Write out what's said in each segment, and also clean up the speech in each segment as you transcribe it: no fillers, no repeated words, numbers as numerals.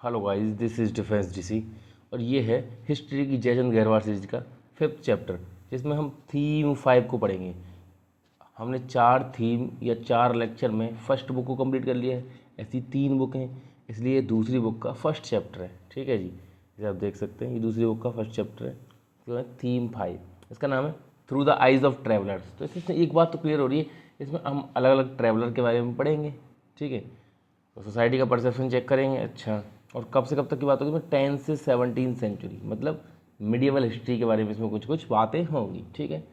Hello guys, this is defence DC और ये है हिस्ट्री की जयचंद गहरवार सीरीज का 5th चैप्टर, जिसमें हम थीम 5 को पढ़ेंगे। हमने 4 थीम या 4 लेक्चर में फर्स्ट बुक को कंप्लीट कर लिया है। ऐसी 3 बुक हैं, इसलिए दूसरी बुक का फर्स्ट चैप्टर है। ठीक है जी, जैसे आप देख सकते हैं ये दूसरी बुक का फर्स्ट चैप्टर है जो है थीम 5। इसका नाम है through the eyes of travellers. तो इसमें एक बात तो क्लियर हो रही है, इसमें हम अलग अलग ट्रैवलर के बारे में पढ़ेंगे। ठीक है, तो सोसाइटी का परसेप्शन चेक करेंगे। अच्छा, और कब से कब तक की बात होगी? 10 से 17 सेंचुरी, मतलब मिडिवल हिस्ट्री के बारे में इसमें कुछ कुछ बातें होंगी। ठीक है,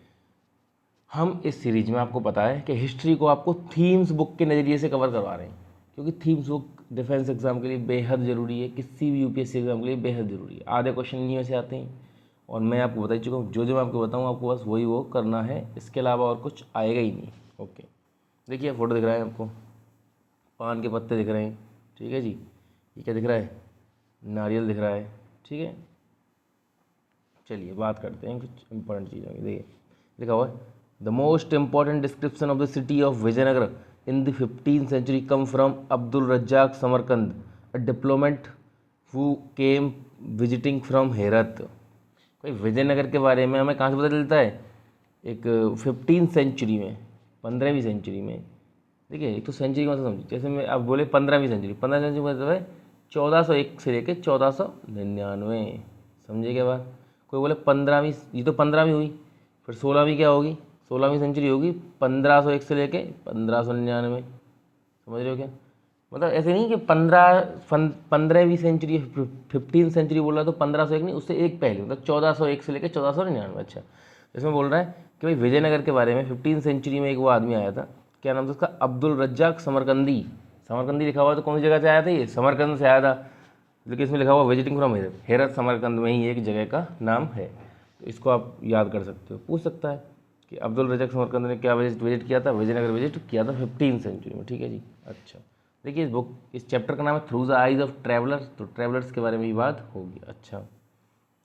हम इस सीरीज में आपको पता है कि हिस्ट्री को आपको थीम्स बुक के नज़रिए से कवर करवा रहे हैं, क्योंकि थीम्स बुक डिफेंस एग्जाम के लिए बेहद ज़रूरी है, किसी भी यूपीएससी एग्जाम के लिए बेहद ज़रूरी है। आधे क्वेश्चन इन्हीं में से आते हैं और मैं आपको बता चुका हूँ, जो जो मैं आपको बताऊँ आपको बस वही वो करना है, इसके अलावा और कुछ आएगा ही नहीं। ओके, देखिए फोटो दिख रहा है आपको, पान के पत्ते दिख रहे हैं। ठीक है जी, ये क्या दिख रहा है? नारियल दिख रहा है। ठीक है, चलिए बात करते हैं कुछ इंपॉर्टेंट चीज़ों की। देखिए लिखा हुआ है, the most important description of the city of Vijayanagar in the 15th century come from Abdul Razzaq Samarkand, a diplomat who came visiting from Herat. कोई विजयनगर के बारे में हमें कहाँ से पता चलता है? एक 15th सेंचुरी में, 15वीं सेंचुरी में। देखिए एक तो सेंचुरी का मतलब समझिए, जैसे मैं आप बोले 15वीं सेंचुरी, 15वीं सेंचुरी मतलब है 1401 से लेकर 1499। समझे क्या बात? कोई बोले 15वीं, ये तो 15वीं हुई, फिर 16वीं क्या होगी? 16वीं सेंचुरी होगी 1501 से लेके 1599। समझ रहे हो क्या? मतलब ऐसे नहीं कि 15वीं सेंचुरी 15th सेंचुरी बोल रहा तो 1501 नहीं, उससे एक पहले, मतलब 1401 से लेकर 1499। अच्छा, इसमें बोल रहा है कि भाई विजयनगर के बारे में 15th सेंचुरी में एक वो आदमी आया था, क्या नाम था उसका? अब्दुल रज्जाक समरकंदी। समरकंदी लिखा हुआ तो कौन सी जगह से आया था? ये समरकंद से आया था, लेकिन इसमें लिखा हुआ विजिटिंग फ्रॉम हेरत। हेरत समरकंद में ही एक जगह का नाम है, तो इसको आप याद कर सकते हो। पूछ सकता है कि अब्दुल रज्जाक समरकंद ने क्या विजिट किया था? विजयनगर विजिट किया था 15th सेंचुरी में। ठीक है जी। अच्छा, देखिए इस बुक, इस चैप्टर का नाम है through the eyes of travellers, तो ट्रैवलर्स के बारे में ही बात होगी। अच्छा,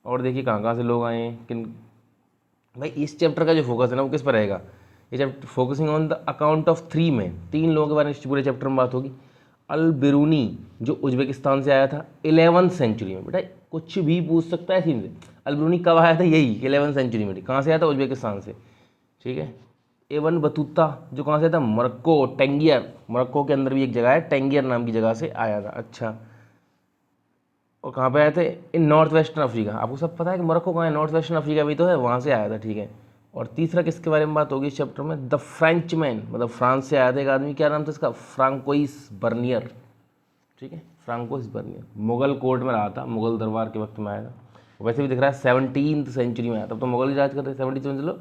और देखिए कहाँ कहाँ से लोग आए हैं, किन भाई इस चैप्टर का जो फोकस है ना वो किस पर रहेगा? ये chapter focusing on the account of 3 man, 3 लोगों के बारे में इस पूरे चैप्टर में बात होगी। अल बिरूनी, जो उज्बेकिस्तान से आया था 11th सेंचुरी में। बेटा कुछ भी पूछ सकता है थीम से। अल बिरूनी कब आया था? यही 11th सेंचुरी में। कहाँ से आया था? उज्बेकिस्तान से। ठीक है, एवन बतूता, जो कहाँ से आया था? मोरक्को, टेंगियर, मोरक्को के अंदर भी एक जगह है टेंगियर नाम की जगह से आया था। अच्छा, और कहाँ पे आए थे? इन नॉर्थ वेस्टर्न अफ्रीका। आपको सब पता है कि मोरक्को कहाँ है? नॉर्थ वेस्टर्न अफ्रीका भी तो है, वहाँ से आया था। ठीक है, और तीसरा किसके बारे में बात होगी इस चैप्टर में? द फ्रेंचमैन, मतलब फ्रांस से आया था एक आदमी, क्या नाम था इसका? Francois Bernier. ठीक है, फ्रांकोइस बर्नियर मुगल कोर्ट में रहा था, मुगल दरबार के वक्त में आया था। वैसे भी दिख रहा है 17th सेंचुरी में आया, तब तो मुगल ही राज करते थे। 17th में चलो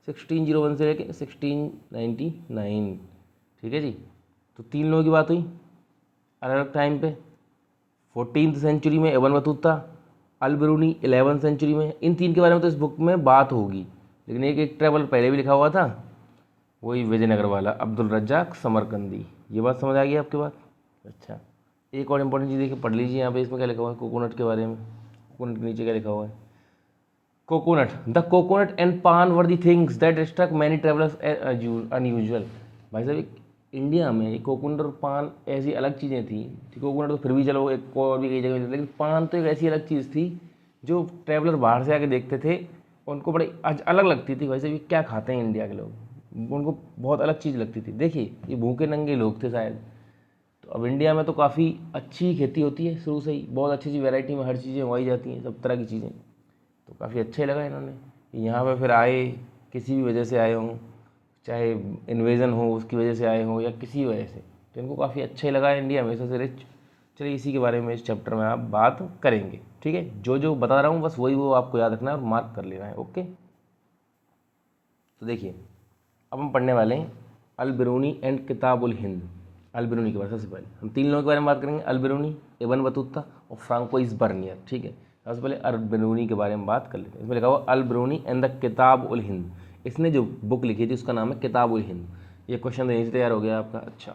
1601 से लेके 1699। ठीक है जी, तो 3 लोगों की बात हुई अलग अलग टाइम पे। 14th सेंचुरी में एबन बतूता, अल बिरूनी 11th सेंचुरी में। इन 3 के बारे में तो इस बुक में बात होगी, लेकिन एक ट्रैवल पहले भी लिखा हुआ था, वही विजयनगर वाला अब्दुल रज्जाक समरकंदी। ये बात समझ आ गई आपके बात? अच्छा, एक और इंपॉर्टेंट चीज़ देखिए, पढ़ लीजिए यहाँ पे, इसमें क्या लिखा हुआ है कोकोनट के बारे में। कोकोनट के नीचे क्या लिखा हुआ है? Coconut, the coconut and paan were the things that struck many travellers unusual. भाई साहब इंडिया में कोकोनट और पान ऐसी अलग चीज़ें थी। कोकोनट तो फिर भी चलो एक और भी कई जगह मिलता, लेकिन पान तो एक ऐसी अलग चीज़ थी जो ट्रैवलर बाहर से आके देखते थे, उनको बड़ी अलग लगती थी। वैसे भी क्या खाते हैं इंडिया के लोग, उनको बहुत अलग चीज़ लगती थी। देखिए ये भूखे नंगे लोग थे शायद। तो अब इंडिया में तो काफ़ी अच्छी खेती होती है शुरू से ही, बहुत अच्छी अच्छी वैरायटी में हर चीज़ें उगाई जाती हैं, सब तरह की चीज़ें। तो काफ़ी अच्छा ही लगा इन्होंने कि यहाँ पे फिर आए, किसी भी वजह से आए हों, चाहे इन्वेजन हो उसकी वजह से आए हों या किसी वजह से, तो इनको काफ़ी अच्छा ही लगा इंडिया हमेशा से रिच। चलिए इसी के बारे में इस चैप्टर में आप बात करेंगे। ठीक है, जो जो बता रहा हूँ बस वही वो आपको याद रखना है और मार्क कर लेना है। ओके, तो देखिए अब हम पढ़ने वाले हैं अल बिरूनी एंड किताबुल हिंद। अल बिरूनी के बारे में सबसे पहले हम 3 लोगों के बारे में बात करेंगे, अल बिरूनी, इब्न बतूता और फ्रांकोइस बर्नियर। ठीक है, सबसे पहले अल बिरूनी के बारे में बात कर लेते हैं। इसमें लिखा हुआ अल बिरूनी एंड द किताब उल हिंद। इसने जो बुक लिखी थी उसका नाम है किताब उल हिंद। ये क्वेश्चन देने से तैयार हो गया आपका। अच्छा,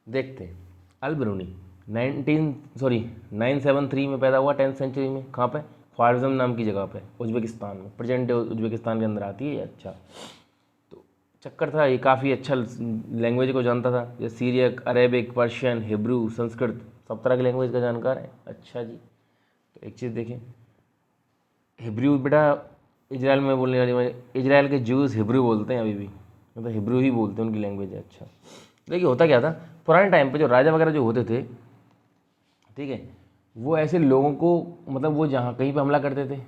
देखते हैं। अल बिरूनी 973 में पैदा हुआ 10th सेंचुरी में। कहाँ पे? ख्वारिज़म नाम की जगह पे, उज्बेकिस्तान में, प्रेजेंट डे उज्बेकिस्तान के अंदर आती है ये। अच्छा, तो चक्कर था, ये काफ़ी अच्छा लैंग्वेज को जानता था, जैसे Syriac, Arabic, Persian, Hebrew, Sanskrit सब तरह की लैंग्वेज का जानकार है। अच्छा जी, तो एक चीज़ देखें, हिब्रू बेटा इजराइल में बोलने वाली, इजराइल के ज्यूज़ हिब्रू बोलते हैं अभी भी, मतलब हिब्रू ही बोलते हैं, उनकी लैंग्वेज है। अच्छा, देखिए होता क्या था, पुराने टाइम पे जो राजा वगैरह जो होते थे, ठीक है, वो ऐसे लोगों को, मतलब वो जहाँ कहीं पे हमला करते थे,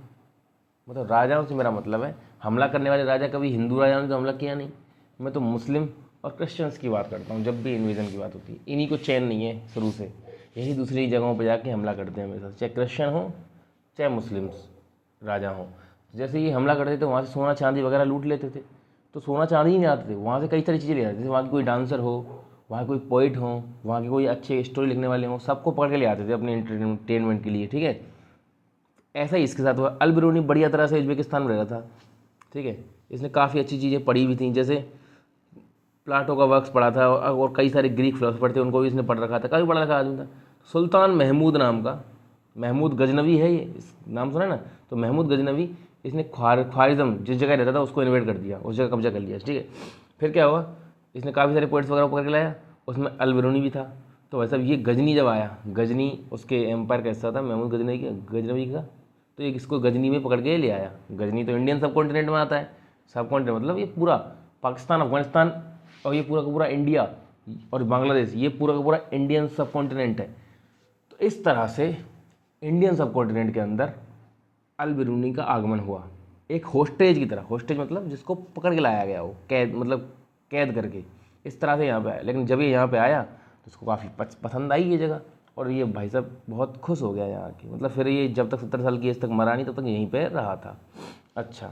मतलब राजाओं से मेरा मतलब है हमला करने वाले राजा कभी हिंदू राजाओं ने तो हमला किया नहीं। मैं तो मुस्लिम और क्रिश्चियंस की बात करता हूँ जब भी इन्वेजन की बात होती है। इन्हीं को चैन नहीं है शुरू से, यही दूसरी जगहों पर जाके हमला करते हैं हमेशा, चाहे क्रिश्चियन हो चाहे मुस्लिम्स राजा हों। जैसे ये हमला करते थे वहाँ से सोना चांदी वगैरह लूट लेते थे, तो सोना चांदी ही नहीं आते थे, वहाँ से कई सारी चीज़ें ले आते थे। जैसे वहाँ की कोई डांसर हो, वहाँ कोई पोइट हो, वहाँ के कोई अच्छे स्टोरी लिखने वाले हों, सबको पकड़ के ले आते थे अपने एंटरटेनमेंट के लिए, ठीक है। ऐसा ही इसके साथ हुआ। अल बिरूनी बढ़िया तरह से उज्बेकिस्तान में रहा था, ठीक है, इसने काफ़ी अच्छी चीज़ें पढ़ी हुई थी, जैसे प्लाटो का वर्क्स पढ़ा था, और कई सारे ग्रीक फिलोसफर थे उनको भी इसने पढ़ रखा था, काफ़ी पढ़ा रखा आदमी था। सुल्तान महमूद नाम का, महमूद गजनवी है ये, इस नाम सुना है ना, तो महमूद गजनवी, इसने ख्वारिज़म जिस जगह रहता था उसको इन्वेट कर दिया, उस जगह कब्जा कर लिया, ठीक है। फिर क्या हुआ, इसने काफ़ी सारे पोइट्स वगैरह पकड़ के लाया, उसमें अल बिरूनी भी था। तो वैसा ये गजनी जब आया, गजनी उसके एम्पायर का हिस्सा था महमूद गजनवी का, तो ये इसको गजनी में पकड़ के ले आया। गजनी तो इंडियन सब कॉन्टिनेंट में आता है, सब कॉन्टिनेंट मतलब ये पूरा पाकिस्तान, अफगानिस्तान और ये पूरा का पूरा इंडिया और बांग्लादेश, ये पूरा का पूरा इंडियन सब कॉन्टिनेंट है। तो इस तरह से इंडियन सब कॉन्टिनेंट के अंदर अल बिरूनी का आगमन हुआ, एक होस्टेज की तरह। होस्टेज मतलब जिसको पकड़ के लाया गया हो, कैद मतलब कैद करके, इस तरह से यहाँ पे आया। लेकिन जब ये यहाँ पे आया तो उसको काफ़ी पसंद आई ये जगह, और ये भाई साहब बहुत खुश हो गया यहाँ की। मतलब फिर ये जब तक 70 साल की एज तक मरा नहीं तब तक यहीं पे रहा था। अच्छा,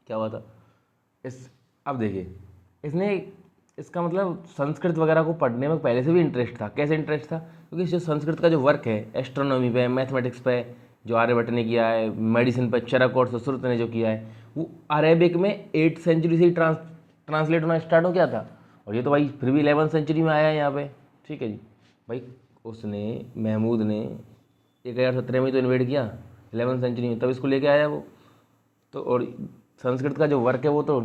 क्या हुआ था अब देखिए, इसने इसका मतलब संस्कृत वगैरह को पढ़ने में पहले से भी इंटरेस्ट था। कैसे इंटरेस्ट था, क्योंकि जो संस्कृत का जो वर्क है एस्ट्रोनॉमी पे, मैथमेटिक्स पे, जो आर्यभट्ट ने किया है, मेडिसिन पे चरक और सुश्रुत ने जो किया है, वो अरेबिक में 8th सेंचुरी से ही ट्रांसलेट होना स्टार्ट हो गया था। और ये तो भाई फिर भी 11th सेंचुरी में आया है यहाँ पे, ठीक है जी। भाई उसने महमूद ने 1017 में तो इन्वेट किया 11th सेंचुरी में, तब इसको लेके आया वो तो। और संस्कृत का जो वर्क है वो तो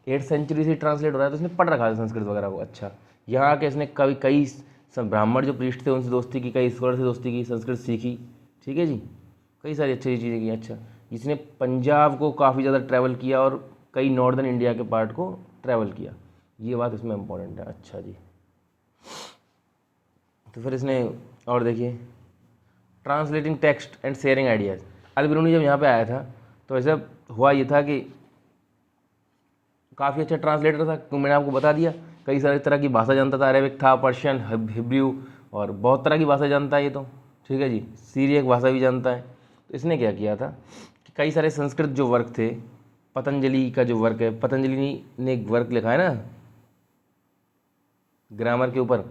8th सेंचुरी से ट्रांसलेट हो रहा है, तो इसने पढ़ रखा है संस्कृत वगैरह को। अच्छा, यहाँ आके इसने कई ब्राह्मण जो प्रीस्ट थे उनसे दोस्ती की, कई स्कॉलर से दोस्ती की, संस्कृत सीखी, ठीक है जी, कई सारी अच्छी चीज़ें की। अच्छा, इसने पंजाब को काफ़ी ज़्यादा ट्रैवल किया और कई नॉर्दर्न इंडिया के पार्ट को ट्रैवल किया, ये बात इसमें इम्पोर्टेंट है। अच्छा जी, तो फिर इसने और देखिए, translating text and sharing ideas. Al Biruni जब यहाँ पे आया था तो ऐसा हुआ ये था कि काफ़ी अच्छा ट्रांसलेटर था, क्योंकि मैंने आपको बता दिया कई सारी तरह की भाषा जानता था, अरेबिक था, पर्शियन, हिब्रू और बहुत तरह की भाषा जानता है ये तो, ठीक है जी, सीरियक भाषा भी जानता है। तो इसने क्या किया था कि कई सारे संस्कृत जो वर्क थे, पतंजलि का जो वर्क है, पतंजलि ने एक वर्क लिखा है ना ग्रामर के ऊपर,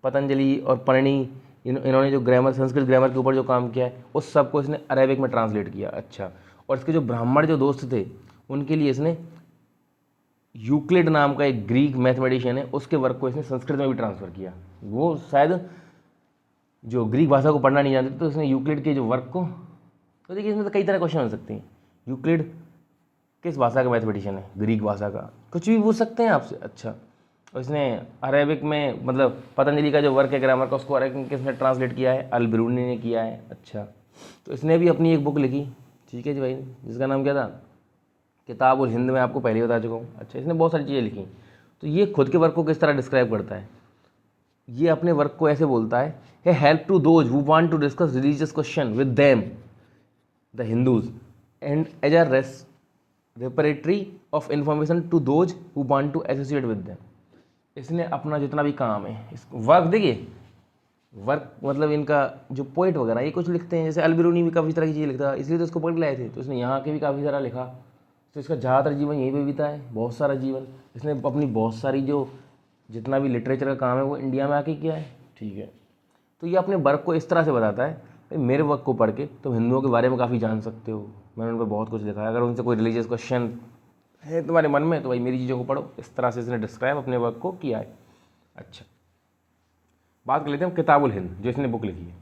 पतंजलि और पणिनि, इन्होंने जो ग्रामर, संस्कृत ग्रामर के ऊपर जो काम किया है उस सबको इसने अरेबिक में ट्रांसलेट किया। अच्छा, और इसके जो ब्राह्मण जो दोस्त थे उनके लिए इसने यूक्लिड नाम का एक ग्रीक मैथमेटिशियन है, उसके वर्क को इसने संस्कृत में भी ट्रांसफ़र किया। वो शायद जो ग्रीक भाषा को पढ़ना नहीं जानते थे, तो इसने यूक्लिड के जो वर्क को, तो देखिए इसमें तो कई तरह क्वेश्चन हो सकते हैं। यूक्लिड किस भाषा का मैथमेटिशियन है, ग्रीक भाषा का, कुछ भी पूछ सकते हैं आपसे। अच्छा, और इसने अरेबिक में, मतलब पतंजलि का जो वर्क है ग्रामर का, उसको अरेबिक में किसने ट्रांसलेट किया है, अल बिरूनी ने किया है। अच्छा, तो इसने भी अपनी एक बुक लिखी, ठीक है जी भाई, जिसका नाम क्या था, किताब उल हिंद, में आपको पहले ही बता चुका हूँ। अच्छा, इसने बहुत सारी चीज़ें लिखी। तो ये खुद के वर्क को किस तरह डिस्क्राइब करता है, ये अपने वर्क को ऐसे बोलता है, he help to those who want to discuss religious question with them the Hindus and as a repertory of information to those who want to associate with them. इसने अपना जितना भी काम है, इस वर्क देखिए, वर्क मतलब इनका जो पोइट वगैरह ये कुछ लिखते हैं, जैसे अल बिरूनी भी काफ़ी तरह की चीज़ें लिखता है, इसलिए तो इसको पढ़ के लाए थे। तो इसने यहाँ के भी काफ़ी सारा लिखा, तो इसका ज़्यादातर जीवन यहीं पे बीता है, बहुत सारा जीवन इसने अपनी बहुत सारी जो जितना भी लिटरेचर का काम है वो इंडिया में आके किया है, ठीक है। तो ये अपने वर्क को इस तरह से बताता है, भाई मेरे वर्क को पढ़ के तुम हिंदुओं के बारे में काफ़ी जान सकते हो, मैंने उन पर बहुत कुछ लिखा है, अगर उनसे कोई रिलीजियस क्वेश्चन है तुम्हारे मन में तो भाई मेरी चीज़ों को पढ़ो। इस तरह से इसने डिस्क्राइब अपने वर्क को किया है। अच्छा, बात कर लेते हैं किताबुल हिंद, जो इसने बुक लिखी है।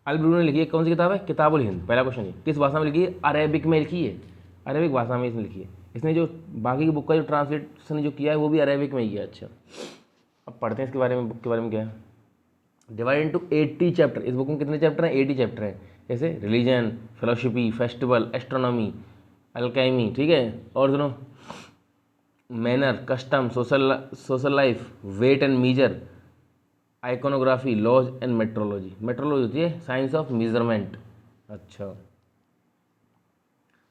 अल बिरूनी ने लिखी है, कौन सी किताब है, किताबुल हिंद। पहला क्वेश्चन है किस भाषा में लिखी है, अरेबिक में लिखी है, अरेबिक भाषा में इसने लिखी है। इसने जो बाकी की बुक का जो ट्रांसलेशन जो किया है वो भी अरेबिक में ही किया। अच्छा, अब पढ़ते हैं इसके बारे में, बुक के बारे में क्या है। Divide into 80 chapter. इस बुक में कितने चैप्टर हैं? 80 चैप्टर हैं। जैसे religion, philosophy, festival, astronomy, alchemy, ठीक है, और सुनो, manner, custom, social life, weight and measure, iconography, laws and metrology. Metrology होती है साइंस ऑफ मेजरमेंट। अच्छा,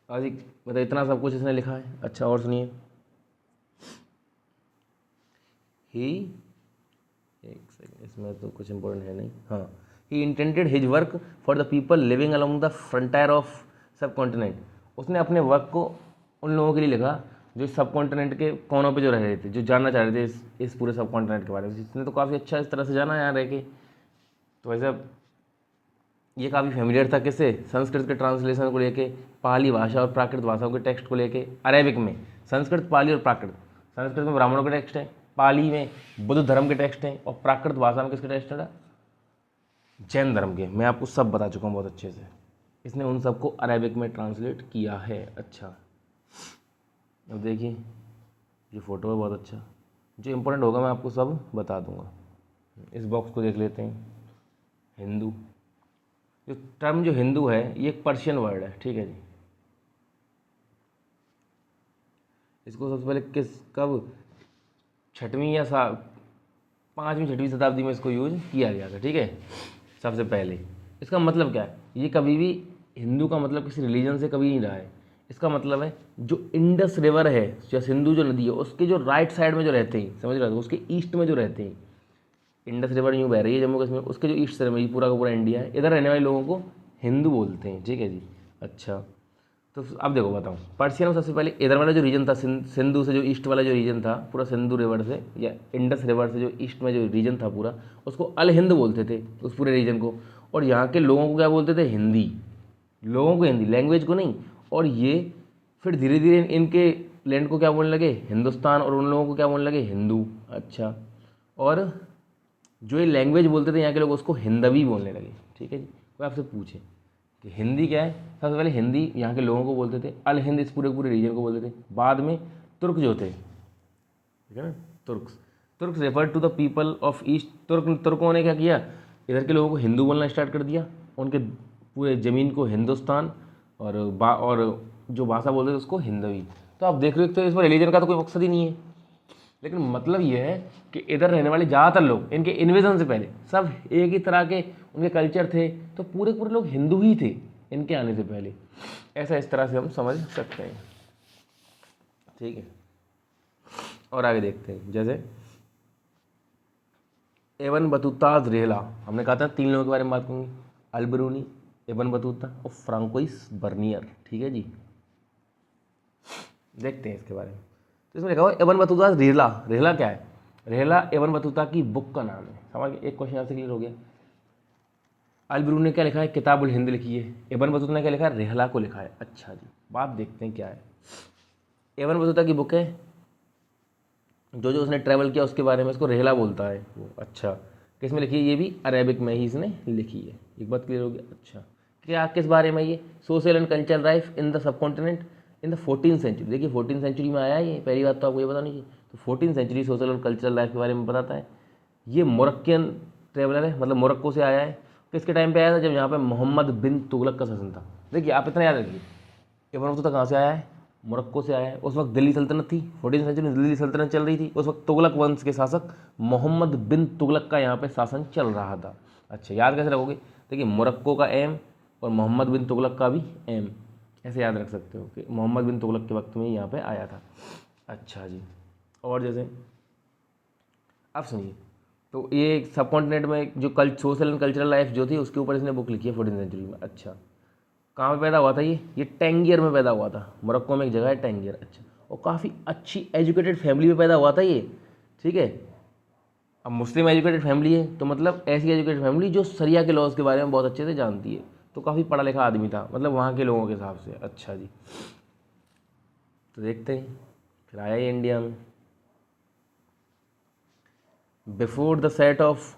आज मतलब इतना सब कुछ इसने लिखा है। अच्छा, और सुनिए, ही, एक सेकंड, इसमें तो कुछ इंपॉर्टेंट है नहीं। हाँ, ही intended his work for the people living along the frontier of सब कॉन्टिनेंट। उसने अपने वर्क को उन लोगों के लिए लिखा जो सब कॉन्टिनेंट के कोनों पे जो रह रहे थे, जो जानना चाह रहे थे इस पूरे सब कॉन्टिनेंट के बारे में। इसने तो काफ़ी अच्छा इस तरह से जाना यहाँ रह के। तो वैसे ये काफ़ी फेमिलियर था किससे? संस्कृत के ट्रांसलेशन को लेके, पाली भाषा और प्राकृत भाषाओं के टेक्स्ट को लेके, अरेबिक में संस्कृत, पाली और प्राकृत। संस्कृत में ब्राह्मणों के टेक्स्ट हैं, पाली में बुद्ध धर्म के टेक्स्ट हैं, और प्राकृत भाषा में किसके टेक्स्ट है? जैन धर्म के। मैं आपको सब बता चुका हूँ बहुत अच्छे से। इसने उन सबको अरेबिक में ट्रांसलेट किया है। अच्छा, अब देखिए, ये फ़ोटो है बहुत अच्छा। जो इम्पोर्टेंट होगा मैं आपको सब बता दूंगा। इस बॉक्स को देख लेते हैं। हिंदू, जो टर्म जो हिंदू है ये एक पर्शियन वर्ड है, ठीक है जी। इसको सबसे पहले कब 6वीं या 5वीं 6वीं शताब्दी में इसको यूज किया गया था, ठीक है, सबसे पहले। इसका मतलब क्या है? ये कभी भी हिंदू का मतलब किसी रिलीजन से कभी नहीं रहा है। इसका मतलब है जो इंडस रिवर है या सिंधु जो नदी है उसके जो राइट साइड में जो रहते हैं, समझ रहे हो, उसके ईस्ट में जो रहते हैं, इंडस रिवर यूँ बह रही है जम्मू कश्मीर, उसके जो ईस्ट साइड में, पूरा का पूरा इंडिया है, इधर रहने वाले लोगों को हिंदू बोलते हैं, ठीक है जी। अच्छा, तो अब देखो बताऊँ, पर्शियन में सबसे पहले इधर वाला जो रीजन था, सिंधु से जो ईस्ट वाला जो रीजन था, पूरा सिंधु रिवर से या इंडस रिवर से जो ईस्ट में जो रीजन था पूरा, उसको अल हिंद बोलते थे, उस पूरे रीजन को। और यहाँ के लोगों को क्या बोलते थे? हिंदी। लोगों को हिंदी, लैंग्वेज को नहीं। और ये फिर धीरे धीरे इनके लैंड को क्या बोलने लगे? हिंदुस्तान। और उन लोगों को क्या बोलने लगे? हिंदू। अच्छा, और जो ये लैंग्वेज बोलते थे यहाँ के लोग उसको हिंदवी बोलने लगे, ठीक है जी। कोई आपसे पूछे कि हिंदी क्या है, सबसे पहले हिंदी यहाँ के लोगों को बोलते थे, अल हिंद इस पूरे पूरे रीजन को बोलते थे। बाद में तुर्क जो थे, ठीक है ना, Turks refer to the people of east. तुर्कों ने क्या किया? इधर के लोगों को हिंदू बोलना स्टार्ट कर दिया, उनके पूरे ज़मीन को हिंदुस्तान, और जो भाषा बोलते थे उसको हिंदवी। तो आप देख रहे हो, तो इसमें रिलीजन का तो कोई मकसद ही नहीं है। लेकिन मतलब ये है कि इधर रहने वाले ज़्यादातर लोग इनके इन्वेजन से पहले सब एक ही तरह के उनके कल्चर थे, तो पूरे पूरे लोग हिंदू ही थे इनके आने से पहले। ऐसा इस तरह से हम समझ सकते हैं, ठीक है। और आगे देखते हैं, जैसे एबन बतूता रेहला, हमने कहा था 3 लोगों के बारे में बात करूँगी, अल-बिरूनी, एबन बतूता और फ्रांकोइस बर्नियर, ठीक है जी। देखते हैं इसके बारे में। तो इसमें लिखा हुआ एबन बतूता रेहला। रेहला क्या है? रेहला एबन बतूता की बुक का नाम है। समझ गए? एक क्वेश्चन आपसे क्लियर हो गया। अल-बिरूनी ने क्या लिखा है? किताबुल हिंद लिखी है। एबन बतूता ने क्या लिखा है? रेहला को लिखा है। अच्छा जी, बात देखते हैं क्या है। एबन बतूता की बुक है, जो जो उसने ट्रैवल किया उसके बारे में, इसको रेहला बोलता है वो। अच्छा, किस में लिखी है? ये भी अरेबिक में ही इसने लिखी है। एक बात क्लियर हो गया। अच्छा, क्या किस बारे में? ये social and cultural life in the subcontinent in the 14th century. देखिए 14th सेंचुरी में आया है ये, पहली बात तो आपको ये पता नहीं है। तो 14th सेंचुरी सोशल और कल्चरल लाइफ के बारे में बताता है। ये मोरक्कन ट्रेवलर है, मतलब मोरक्को से आया है। किसके टाइम पे आया था? जब यहाँ पे मोहम्मद बिन तुगलक का शासन था। देखिए आप इतना याद रखिए, इब्न बतूता कहाँ से आया है? मोरक्को से आया है। उस वक्त दिल्ली सल्तनत थी, 14th सेंचुरी में दिल्ली सल्तनत चल रही थी। उस वक्त तुगलक वंश के शासक मोहम्मद बिन तुगलक का यहाँ पे शासन चल रहा था। अच्छा, याद कैसे रखोगे? देखिए मोरक्को का एम और मोहम्मद बिन तुगलक का भी एम, ऐसे याद रख सकते हो कि मोहम्मद बिन तुगलक के वक्त में यहाँ पे आया था। अच्छा जी, और जैसे अब सुनिए, तो ये सब कॉन्टिनेंट में जो सोशल एंड कल्चरल लाइफ जो थी उसके ऊपर इसने बुक लिखी है 14th सेंचुरी में। अच्छा, कहाँ पे पैदा हुआ था ये टैंगियर में पैदा हुआ था। मोरक्को में एक जगह है टैंगियर। अच्छा, और काफ़ी अच्छी एजुकेटेड फैमिली में पैदा हुआ था ये, ठीक है। अब मुस्लिम एजुकेटेड फैमिली है तो मतलब ऐसी एजुकेटेड फैमिली जो शरिया के लॉज के बारे में बहुत अच्छे से जानती है। तो काफ़ी पढ़ा लिखा आदमी था, मतलब वहाँ के लोगों के हिसाब से। अच्छा जी, तो देखते हैं, फिर आया ये इंडिया में। Before the set of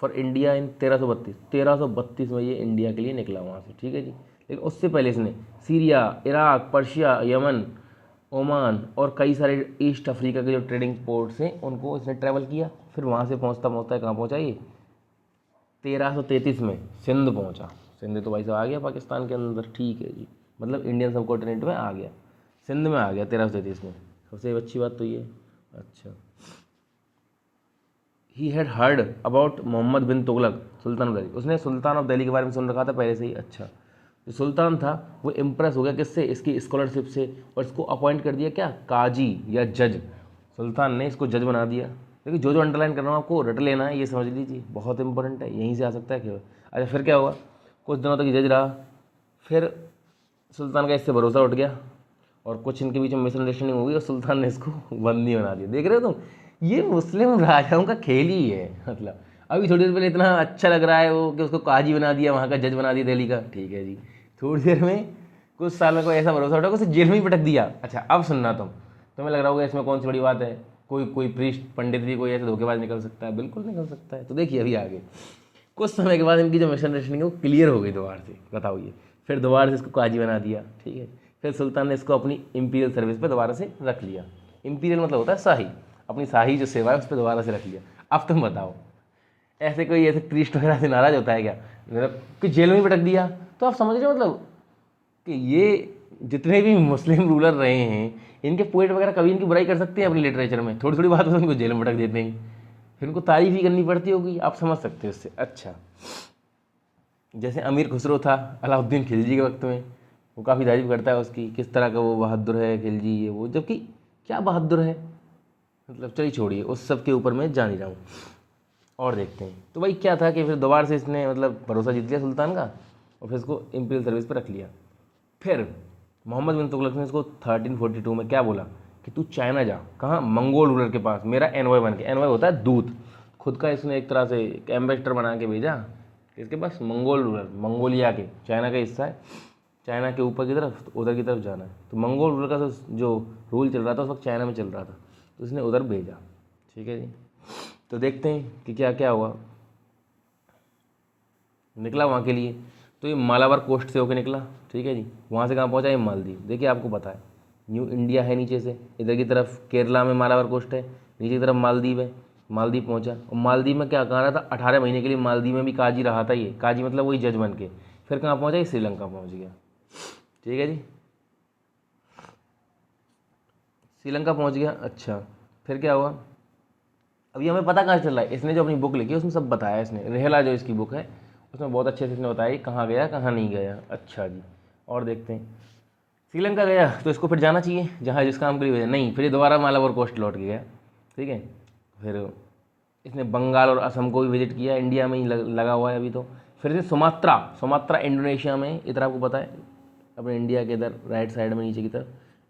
for India in 1332 में ये इंडिया के लिए निकला वहाँ से, ठीक है जी। लेकिन उससे पहले इसने Syria, Iraq, Persia, Yemen, Oman और कई सारे ईस्ट अफ्रीका के जो ट्रेडिंग पोर्ट्स हैं उनको इसने ट्रैवल किया। फिर वहाँ से पहुँचता पहुँचता कहाँ पहुँचा ये? 1333 में सिंध पहुंचा। सिंध तो भाई साहब आ गया पाकिस्तान के अंदर, ठीक है जी, मतलब इंडियन सब कॉन्टिनेंट में आ गया, सिंध में आ गया 1333 में, सबसे अच्छी बात तो ये। अच्छा, he had heard about Muhammad bin Tughlaq sultan of Delhi, उसने सुल्तान ऑफ दिल्ली के बारे में सुन रखा था पहले से ही। अच्छा, जो सुल्तान था वो इम्प्रेस हो गया किससे, इसकी स्कॉलरशिप से, और इसको अपॉइंट कर दिया क्या, काजी या जज। सुल्तान ने इसको जज बना दिया। देखिए जो अंडरलाइन कर रहा हूँ आपको रट लेना है, ये समझ लीजिए, बहुत इंपॉर्टेंट है, यहीं से आ सकता है क्या। अच्छा, फिर क्या हुआ, कुछ दिनों तक जज रहा, फिर सुल्तान का इससे भरोसा उठ गया और कुछ इनके बीच में मिसअंडरस्टैंडिंग हो गई और सुल्तान ने इसको बंदी बना दिया। देख रहे हो तुम, ये मुस्लिम राजाओं का खेल ही है। मतलब अभी थोड़ी देर पहले इतना अच्छा लग रहा है वो कि उसको काजी बना दिया, वहाँ का जज बना दिया दिल्ली का, ठीक है जी, थोड़ी देर में कुछ साल में कोई ऐसा भरोसा उठा कि उसे जेल में ही पटक दिया। अच्छा, अब सुनना तुम्हें लग रहा होगा इसमें कौन सी बड़ी बात है, कोई कोई प्रीस्ट पंडित भी कोई ऐसे धोखेबाज निकल सकता है, बिल्कुल निकल सकता है। तो देखिए अभी आगे कुछ समय के बाद इनकी जो मिसअंडरस्टैंडिंग है वो क्लियर हो गई दोबारा से, बताओ ये, फिर दोबारा से इसको काजी बना दिया, ठीक है। फिर सुल्तान ने इसको अपनी इंपीरियल सर्विस पे दोबारा से रख लिया। इंपीरियल मतलब होता है शाही, अपनी शाही जो सेवा है उस पर दोबारा से रख लिया। अब तुम बताओ, ऐसे कोई ऐसे प्रीस्ट वगैरह से नाराज होता है क्या, मतलब कि जेल में ही पटक दिया। तो आप समझ रहे हो मतलब कि ये जितने भी मुस्लिम रूलर रहे हैं, इनके पोएट वगैरह कभी इनकी बुराई कर सकते हैं अपनी लिटरेचर में, थोड़ी थोड़ी बात उनको जेल में पटक देते हैं, फिर उनको तारीफ ही करनी पड़ती होगी, आप समझ सकते हो इससे। अच्छा, जैसे अमीर खुसरो था अलाउद्दीन खिलजी के वक्त में, वो काफ़ी तारीफ करता है उसकी, किस तरह का वो बहादुर है खिलजी ये वो, जबकि क्या बहादुर है, मतलब चलिए छोड़िए उस सब के ऊपर मैं जा नहीं रहा हूँ। और देखते हैं तो भाई क्या था कि फिर दोबारा से इसने मतलब भरोसा जीत लिया सुल्तान का और फिर इसको इंपीरियल सर्विस पर रख लिया। फिर मोहम्मद बिन तुगलक ने इसको 1342 में क्या बोला कि तू चाइना जा, कहाँ, मंगोल रूलर के पास, मेरा एनवॉय बन के, एनवॉय होता है दूत, खुद का इसने एक तरह से एक एम्बेसडर बना के भेजा इसके पास, मंगोल रूलर, मंगोलिया के, चाइना का हिस्सा है, चाइना के ऊपर की तरफ, तो उधर की तरफ जाना है। तो मंगोल रूलर का जो रूल चल रहा था उस वक्त चाइना में चल रहा था, तो इसने उधर भेजा, ठीक है जी। तो देखते हैं कि क्या क्या हुआ, निकला वहाँ के लिए। तो ये मालाबार कोस्ट से होकर निकला, ठीक है जी, वहाँ से कहाँ पहुँचा, ये मालदीव। देखिए आपको पता है न्यू इंडिया है नीचे से, इधर की तरफ केरला में मालाबार कोस्ट है, नीचे की तरफ मालदीव है, मालदीव पहुँचा। और मालदीव में क्या कहा रहा था, 18 महीने के लिए मालदीव में भी काजी रहा था, ये काजी मतलब वही जज बन के। फिर कहाँ पहुँचा, ये श्रीलंका पहुँच गया, ठीक है जी, श्रीलंका पहुँच गया। अच्छा, फिर क्या हुआ, अभी हमें पता कहाँ चल रहा है, इसने जो अपनी बुक लिखी है उसमें सब बताया इसने, रेहला जो इसकी बुक है उसमें बहुत अच्छे से इसने बताया कि कहाँ गया कहाँ नहीं गया। अच्छा जी, और देखते हैं, श्रीलंका गया तो इसको फिर जाना चाहिए जहाँ जिस काम के लिए भेजा, नहीं, फिर ये दोबारा मालाबार कोस्ट लौट के गया, ठीक है। फिर इसने बंगाल और असम को भी विजिट किया, इंडिया में ही लगा हुआ है अभी तो। फिर इसने सुमात्रा, सुमात्रा इंडोनेशिया में, इधर आपको पता है अपने इंडिया के इधर राइट साइड में नीचे की तरफ,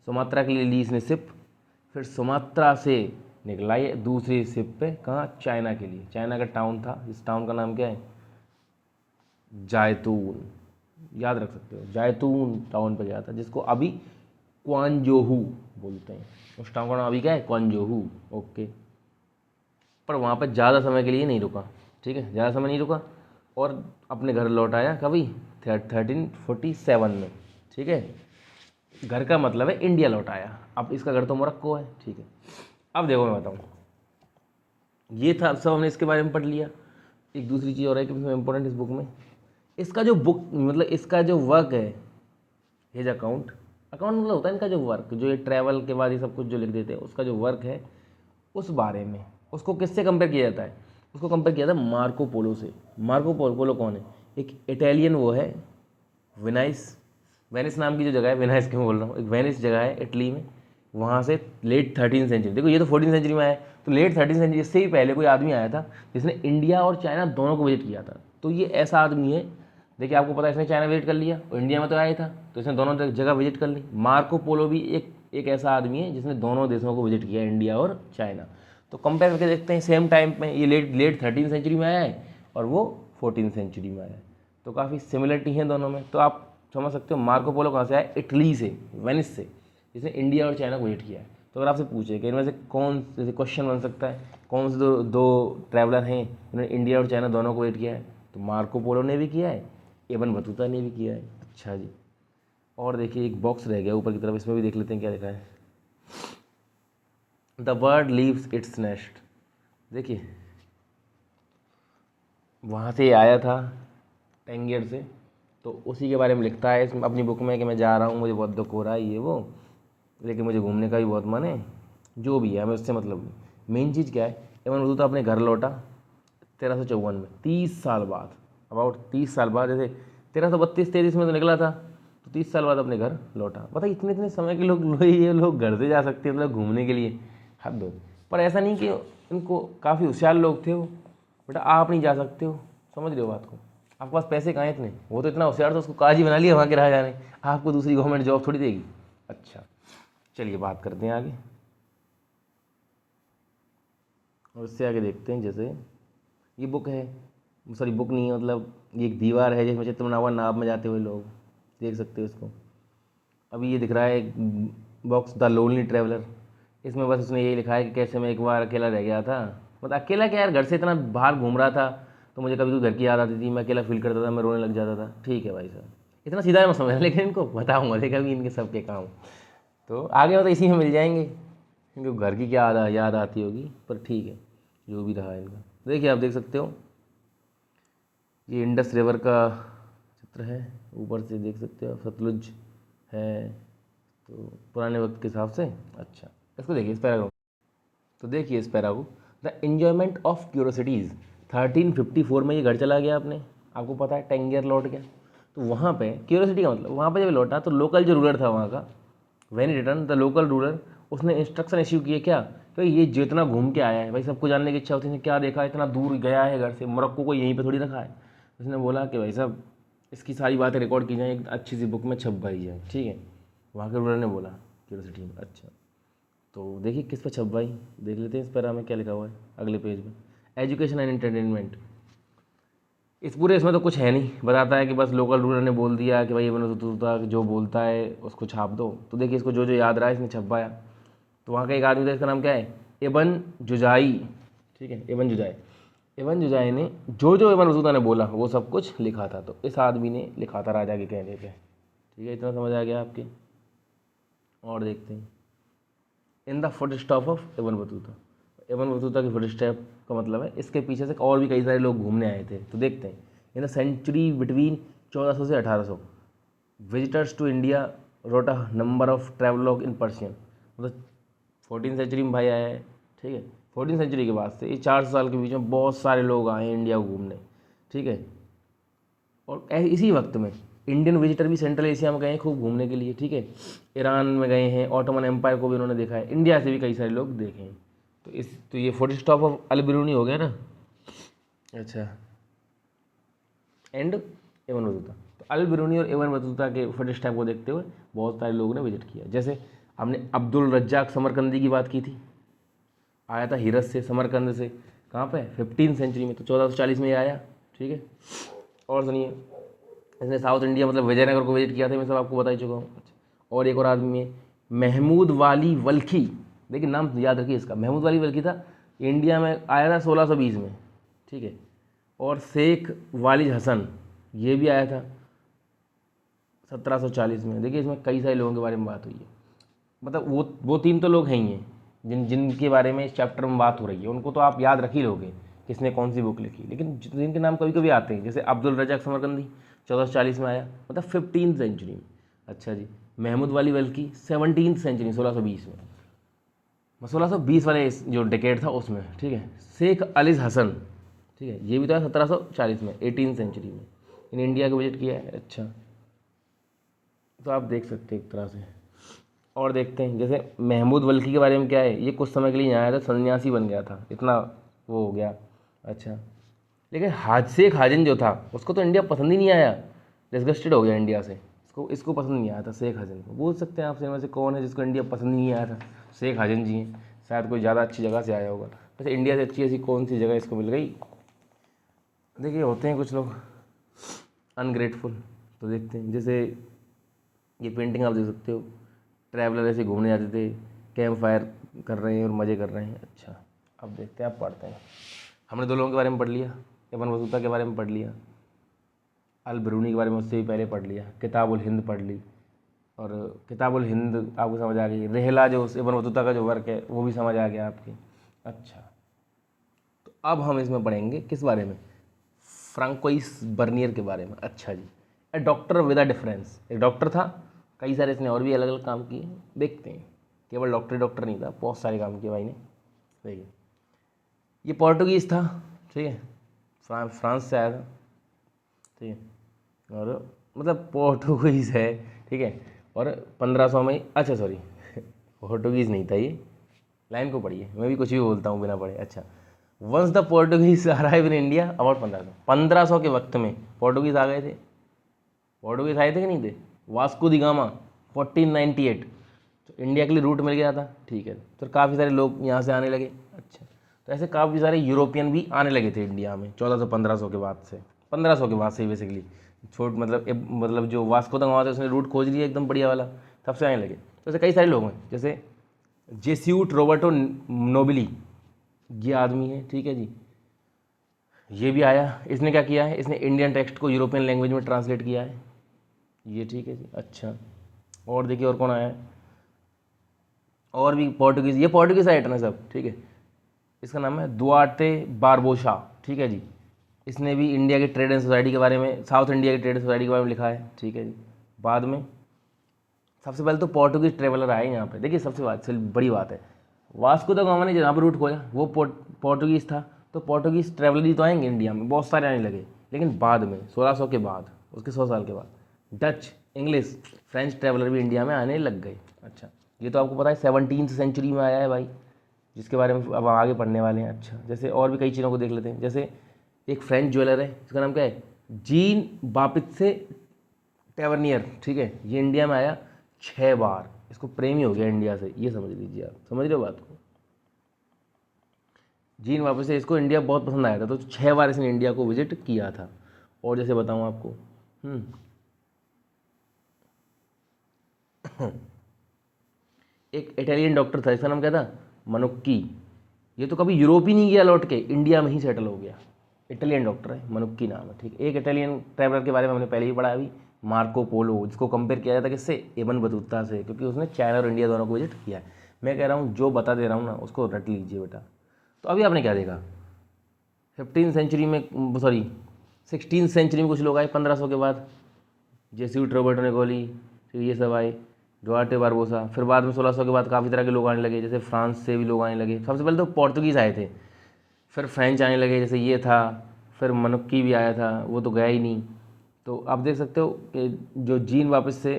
सुमात्रा के लिए ली इसने शिप। फिर सुमात्रा से निकला ये दूसरी शिप पे, कहाँ, चाइना के लिए, चाइना का टाउन था, इस टाउन का नाम क्या है, जायतून, याद रख सकते हो, जायतून टाउन पे गया था, जिसको अभी क्वांजोहू बोलते हैं, उस टाउन का नाम अभी क्या है, क्वांजोहू, ओके। पर वहाँ पर ज़्यादा समय के लिए नहीं रुका, ठीक है, ज़्यादा समय नहीं रुका और अपने घर लौट आया कभी 1347 में, ठीक है। घर का मतलब है इंडिया लौट आया, अब इसका घर तो मोरक्को है, ठीक है। अब देखो मैं बताऊँ, ये था सब हमने इसके बारे में पढ़ लिया। एक दूसरी चीज़ और है कि इसमें इम्पोर्टेंट इस बुक में, इसका जो बुक मतलब इसका जो वर्क है, हेज अकाउंट, अकाउंट मतलब होता है इनका जो वर्क, जो ये ट्रैवल के बाद ये सब कुछ जो लिख देते हैं, उसका जो वर्क है उस बारे में, उसको किससे कंपेयर किया जाता है, उसको कंपेयर किया जाता है मार्को पोलो से। मार्को पोलो कौन है, एक इटालियन वो है, वेनाइस, वेनिस नाम की जो जगह है, वेनाइस क्यों बोल रहा हूँ, एक वेनिस जगह है इटली में, वहाँ से लेट 13 सेंचुरी, देखो ये तो 14 सेंचुरी में आया, तो लेट 13 सेंचुरी से ही पहले कोई आदमी आया था जिसने इंडिया और चाइना दोनों को विजिट किया था। तो ये ऐसा आदमी है, देखिए आपको पता है इसने चाइना विजिट कर लिया और इंडिया में तो आया था, तो इसने दोनों जगह विजिट कर ली। मार्को पोलो भी एक ऐसा आदमी है जिसने दोनों देशों को विजिट किया, इंडिया और चाइना। तो कंपेयर करके देखते हैं, सेम टाइम पे ये लेट 13 सेंचुरी में आया है और वो 14 सेंचुरी में आया है, तो काफ़ी सिमिलरिटी है दोनों में। तो आप समझ सकते हो मार्को पोलो कहाँ से आया, इटली से, वेनिस से, जिसने इंडिया और चाइना को विजिट किया है। तो अगर आपसे पूछे कि इनमें से कौन, जैसे क्वेश्चन बन सकता है, कौन से दो ट्रैवलर हैं जिन्होंने इंडिया और चाइना दोनों को विजिट किया है, तो मार्को पोलो ने भी किया है, इब्न बतूता ने भी किया है। अच्छा जी, और देखिए एक बॉक्स रह गया ऊपर की तरफ, इसमें भी देख लेते हैं क्या लिखा है। The bird leaves its nest, देखिए वहाँ से आया था टैंगियर से, तो उसी के बारे में लिखता है इसमें अपनी बुक में कि मैं जा रहा हूँ, मुझे बहुत दुख हो रहा है ये वो, लेकिन मुझे घूमने का भी बहुत मन है। जो भी है हमें उससे मतलब नहीं। मेन चीज़ क्या है, इब्न बतूता अपने घर लौटा 1354 में, 30 साल बाद, अबाउट 30 साल बाद। जैसे 1332-33 में तो निकला था, तो 30 साल बाद अपने घर लौटा। पता इतने इतने समय के ये लोग घर से जा सकते हैं मतलब घूमने के लिए, हद हो। पर ऐसा नहीं कि इनको काफ़ी होशियार लोग थे वो, बेटा आप नहीं जा सकते हो, समझ रहे हो बात को। आपके पास पैसे कहाँ हैं इतने, वो तो इतना होशियार था उसको काजी बना लिया वहाँ के राजा ने, आपको दूसरी गवर्नमेंट जॉब थोड़ी देगी। अच्छा चलिए बात करते हैं आगे, और इससे आगे देखते हैं। जैसे ये बुक है, सॉरी बुक नहीं है, मतलब ये एक दीवार है जिसमें चित्र बना हुआ नाव में जाते हुए लोग, देख सकते हो इसको। अभी ये दिख रहा है एक बॉक्स, द लोनली ट्रैवलर। इसमें बस उसने यही लिखा है कि कैसे मैं एक बार अकेला रह गया था। मतलब अकेला क्या यार, घर से इतना बाहर घूम रहा था तो मुझे कभी कभी घर की याद आती थी, मैं अकेला फील करता था, मैं रोने लग जाता था। ठीक है भाई साहब, इतना सीधा मैं समझ, लेकिन इनको बताऊँगा देखा भी इनके सबके काम। तो आगे मतलब इसी में मिल जाएंगे, इनको घर की क्या याद आती होगी, पर ठीक है जो भी रहा है इनका। देखिए आप देख सकते हो, ये इंडस रिवर का चित्र है, ऊपर से देख सकते हो सतलुज है, तो पुराने वक्त के हिसाब से। अच्छा इसको देखिए इस पैराग्राफ, तो देखिए इस पैरा को, द इन्जॉयमेंट ऑफ क्यूरोसिटीज़। 1354 में ये घर चला गया अपने, आपको पता है टैंगियर लौट गया, तो वहाँ पे क्यूरोसिटी का मतलब, वहाँ पे जब लौटा तो लोकल जो रूलर था वहाँ का, when return the local ruler, उसने इंस्ट्रक्शन इश्यू किए क्या, तो ये जितना घूम के आया है भाई, सबको जानने की इच्छा होती है क्या देखा, इतना दूर गया है घर से, मोरक्को को यहीं पे थोड़ी रखा है। उसने बोला कि भाई साहब इसकी सारी बातें रिकॉर्ड की जाए, एक अच्छी सी बुक में छपवाई जाए, ठीक है। वहाँ के रूलर ने बोला क्यूरोसिटी में। अच्छा तो देखिए किस पे छपवाई, देख लेते हैं इस पैरा में क्या लिखा हुआ है अगले पेज में। एजुकेशन एंड एंटरटेनमेंट, इस पूरे इसमें तो कुछ है नहीं, बताता है कि बस लोकल रूलर ने बोल दिया कि भाई इब्न बतूता जो बोलता है उसको छाप दो। तो देखिए इसको जो जो याद रहा है इसने छपवाया। तो वहाँ का एक आदमी था, इसका नाम क्या है, इब्न जुजाई, ठीक है, इब्न जुजाई। इब्न जुजाई ने जो जो इब्न बतूता ने बोला वो सब कुछ लिखा था, तो इस आदमी ने लिखा था राजा के कहने पे, ठीक है। इतना समझ आ गया आपके, और देखते हैं। In the foot stop of Ibn Battuta, Ibn Battuta की फुट स्टेप का मतलब है इसके पीछे से और भी कई सारे लोग घूमने आए थे। तो देखते हैं, इन द सेंचुरी बिटवीन 1400 से 1800 visitors to India wrote a number of travelogue in Persian. मतलब 14 सेंचुरी में भाई आया है, ठीक है। 14 सेंचुरी के बाद से ये 400 साल के बीच में बहुत सारे लोग आए हैं इंडिया को घूमने, ठीक है। और इसी वक्त में इंडियन विजिटर भी सेंट्रल एशिया में गए हैं खूब घूमने के लिए, ठीक है। ईरान में गए हैं, ऑटोमन एम्पायर को भी उन्होंने देखा है, इंडिया से भी कई सारे लोग देखे हैं। तो ये फुट स्टॉप ऑफ अल बिरूनी हो गया ना। अच्छा एंड इब्न बतूता, तो अल बिरूनी और इब्न बतूता के फुट स्टेप को देखते हुए बहुत सारे लोगों ने विजिट किया। जैसे हमने अब्दुल रज्जाक समरकंदी की बात की थी, आया था हिरत से, समरकंद से, कहाँ पे 15 सेंचुरी में, तो 1440 में ये आया, ठीक है। और सुनिए, इसने साउथ इंडिया मतलब विजयनगर को विजिट किया था, मैं सब आपको बता ही चुका हूँ। और एक और आदमी है महमूद वाली वल्खी, देखिए नाम याद रखिए इसका, महमूद वाली वल्खी था, इंडिया में आया था 1620 में, ठीक है। और शेख वालिद हसन ये भी आया था 1740 में। देखिए इसमें कई सारे लोगों के बारे में बात हुई है, मतलब वो तीन तो लोग हैं ही हैं जिनके बारे में इस चैप्टर में बात हो रही है, उनको तो आप याद रख ही लोगे किसने कौन सी बुक लिखी, लेकिन जिनके नाम कभी कभी आते हैं, जैसे अब्दुल रजाक समरकंदी 1440 में आया, मतलब 15 सेंचुरी में। अच्छा जी, महमूद वाली बल्कि 17 सेंचुरी 1620 में, 1620 वाले जो डेकेड था उसमें, ठीक है। शेख अलीज हसन, ठीक है, ये भी तो है 1740 में, 18 सेंचुरी में, इन इंडिया को विजिट किया है। अच्छा तो आप देख सकते हैं एक तरह से। और देखते हैं जैसे महमूद वल्की के बारे में क्या है, ये कुछ समय के लिए यहाँ आया था, सन्यासी बन गया था, इतना वो हो गया। अच्छा लेकिन शेख हाजिन जो था उसको तो इंडिया पसंद ही नहीं आया, डिस्गस्टेड हो गया इंडिया से, इसको पसंद नहीं आया था शेख हाजिन को। बोल सकते हैं आप सिनेमा से कौन है जिसको इंडिया पसंद नहीं आया था, शेख हाजिन जी हैं, शायद कोई ज़्यादा अच्छी जगह से आया होगा। वैसे इंडिया से अच्छी ऐसी कौन सी जगह इसको मिल गई। देखिए होते हैं कुछ लोग अनग्रेटफुल। तो देखते हैं, जैसे ये पेंटिंग आप देख सकते हो, ट्रैवलर ऐसे घूमने जाते थे, कैंप फायर कर रहे हैं और मज़े कर रहे हैं। अच्छा अब देखते हैं, आप पढ़ते हैं। हमने दो लोगों के बारे में पढ़ लिया, इब्न बतूता के बारे में पढ़ लिया, अल बिरूनी के बारे में उससे भी पहले पढ़ लिया, किताबुल हिंद पढ़ ली, और किताबुल हिंद आपको समझ आ गई, रेहला जो इब्न बतूता का जो वर्क है वो भी समझ आ गया आपके। अच्छा तो अब हम इसमें पढ़ेंगे किस बारे में, फ्रांकोइस बर्नियर के बारे में। अच्छा जी, ए डॉक्टर विद अ डिफरेंस, एक डॉक्टर था, कई सारे इसने और भी अलग अलग काम किए, देखते हैं। केवल डॉक्टर नहीं था, बहुत सारे काम किए भाई ने। देखिए ये पोर्टुगीज़ था, ठीक है, फ्रांस से आया था, ठीक है, और मतलब पोर्टुगीज़ है, ठीक है, और 1500 में, अच्छा सॉरी पोर्टुगीज़ नहीं था ये, लाइन को पढ़िए, मैं भी कुछ भी बोलता हूँ बिना पढ़े। अच्छा, once the Portuguese arrive in India about 1500 के वक्त में पोर्टुगीज आ गए थे। पोर्टुगीज आए थे कि नहीं थे? वास्को दी गामा 1498, तो इंडिया के लिए रूट मिल गया था, ठीक है, तो काफ़ी सारे लोग यहाँ से आने लगे। अच्छा, तो ऐसे काफ़ी सारे यूरोपियन भी आने लगे थे इंडिया में 1400-1500 के बाद से, 1500 के बाद से बेसिकली मतलब जो वास्को द गामा था उसने रूट खोज लिया एकदम बढ़िया वाला, तब से आने लगे। तो ऐसे कई सारे लोग हैं, जैसे जेस्यूट रोबर्टो नोबिली, ये आदमी है, ठीक है जी, ये भी आया। इसने क्या किया है, इसने इंडियन टेक्स्ट को यूरोपियन लैंग्वेज में ट्रांसलेट किया है, ये ठीक है जी। अच्छा, और देखिए और कौन आया है, और भी पोर्टुगीज़, ये पोर्टुगीज़ राइटर है सब, ठीक है। इसका नाम है दुआर्टे बारबोसा, ठीक है जी। इसने भी इंडिया के ट्रेड एंड सोसाइटी के बारे में, साउथ इंडिया की ट्रेड एंड सोसाइटी के बारे में लिखा है, ठीक है जी। बाद में सबसे पहले तो पोर्टुगीज ट्रेवलर आए यहाँ पे, देखिए सबसे बड़ी बात है, वास्को द गामा ने जहाँ पर रूट खोजा वो पोर्टुगीज़ था, तो पोर्टुगीज़ ट्रेवलर ही तो आएंगे इंडिया में, बहुत सारे आने लगे। लेकिन बाद में 1600 के बाद, उसके 100 साल के बाद डच, इंग्लिश, फ्रेंच ट्रेवलर भी इंडिया में आने लग गए। अच्छा, ये तो आपको पता है 17वीं सेंचुरी में आया है भाई, जिसके बारे में अब आगे पढ़ने वाले हैं। अच्छा, जैसे और भी कई चीज़ों को देख लेते हैं, जैसे एक फ्रेंच ज्वेलर है, इसका नाम क्या है, जीन बापित्से टेवर्नियर, ठीक है, ये इंडिया में आया 6 बार, इसको प्रेम ही हो गया इंडिया से, ये समझ लीजिए आप, समझ रहे हो बात को। जीन वापस से इसको इंडिया बहुत पसंद आया था, तो 6 बार इसने इंडिया को विजिट किया था। और जैसे बताऊँ आपको, एक इटालियन डॉक्टर था, इसका नाम क्या था, मनुक्की, ये तो कभी यूरोप ही नहीं गया लौट के, इंडिया में ही सेटल हो गया। इटालियन डॉक्टर है, मनुक्की नाम है, ठीक है। एक इटालियन ट्रैवलर के बारे में हमने पहले ही पढ़ा अभी, मार्को पोलो, जिसको कंपेयर किया जाता है किससे, इब्न बतूता से, क्योंकि उसने चाइना और इंडिया दोनों को विजिट किया है। मैं कह रहा हूँ जो बता दे रहा हूँ ना उसको रट लीजिए बेटा। तो अभी आपने क्या देखा, 15 सेंचुरी में, सॉरी 16 सेंचुरी में कुछ लोग आए 1500 के बाद, जेस्यूट रॉबर्टो निकोली, फिर ये सब आए, डुआर्टे बारबोसा, फिर बाद में 1600 के बाद काफ़ी तरह के लोग आने लगे, जैसे फ्रांस से भी लोग आने लगे। सबसे पहले तो पोर्तुगीज़ आए थे, फिर फ्रेंच आने लगे, जैसे ये था, फिर मनुक्की भी आया था, वो तो गया ही नहीं। तो आप देख सकते हो कि जो जीन वापस से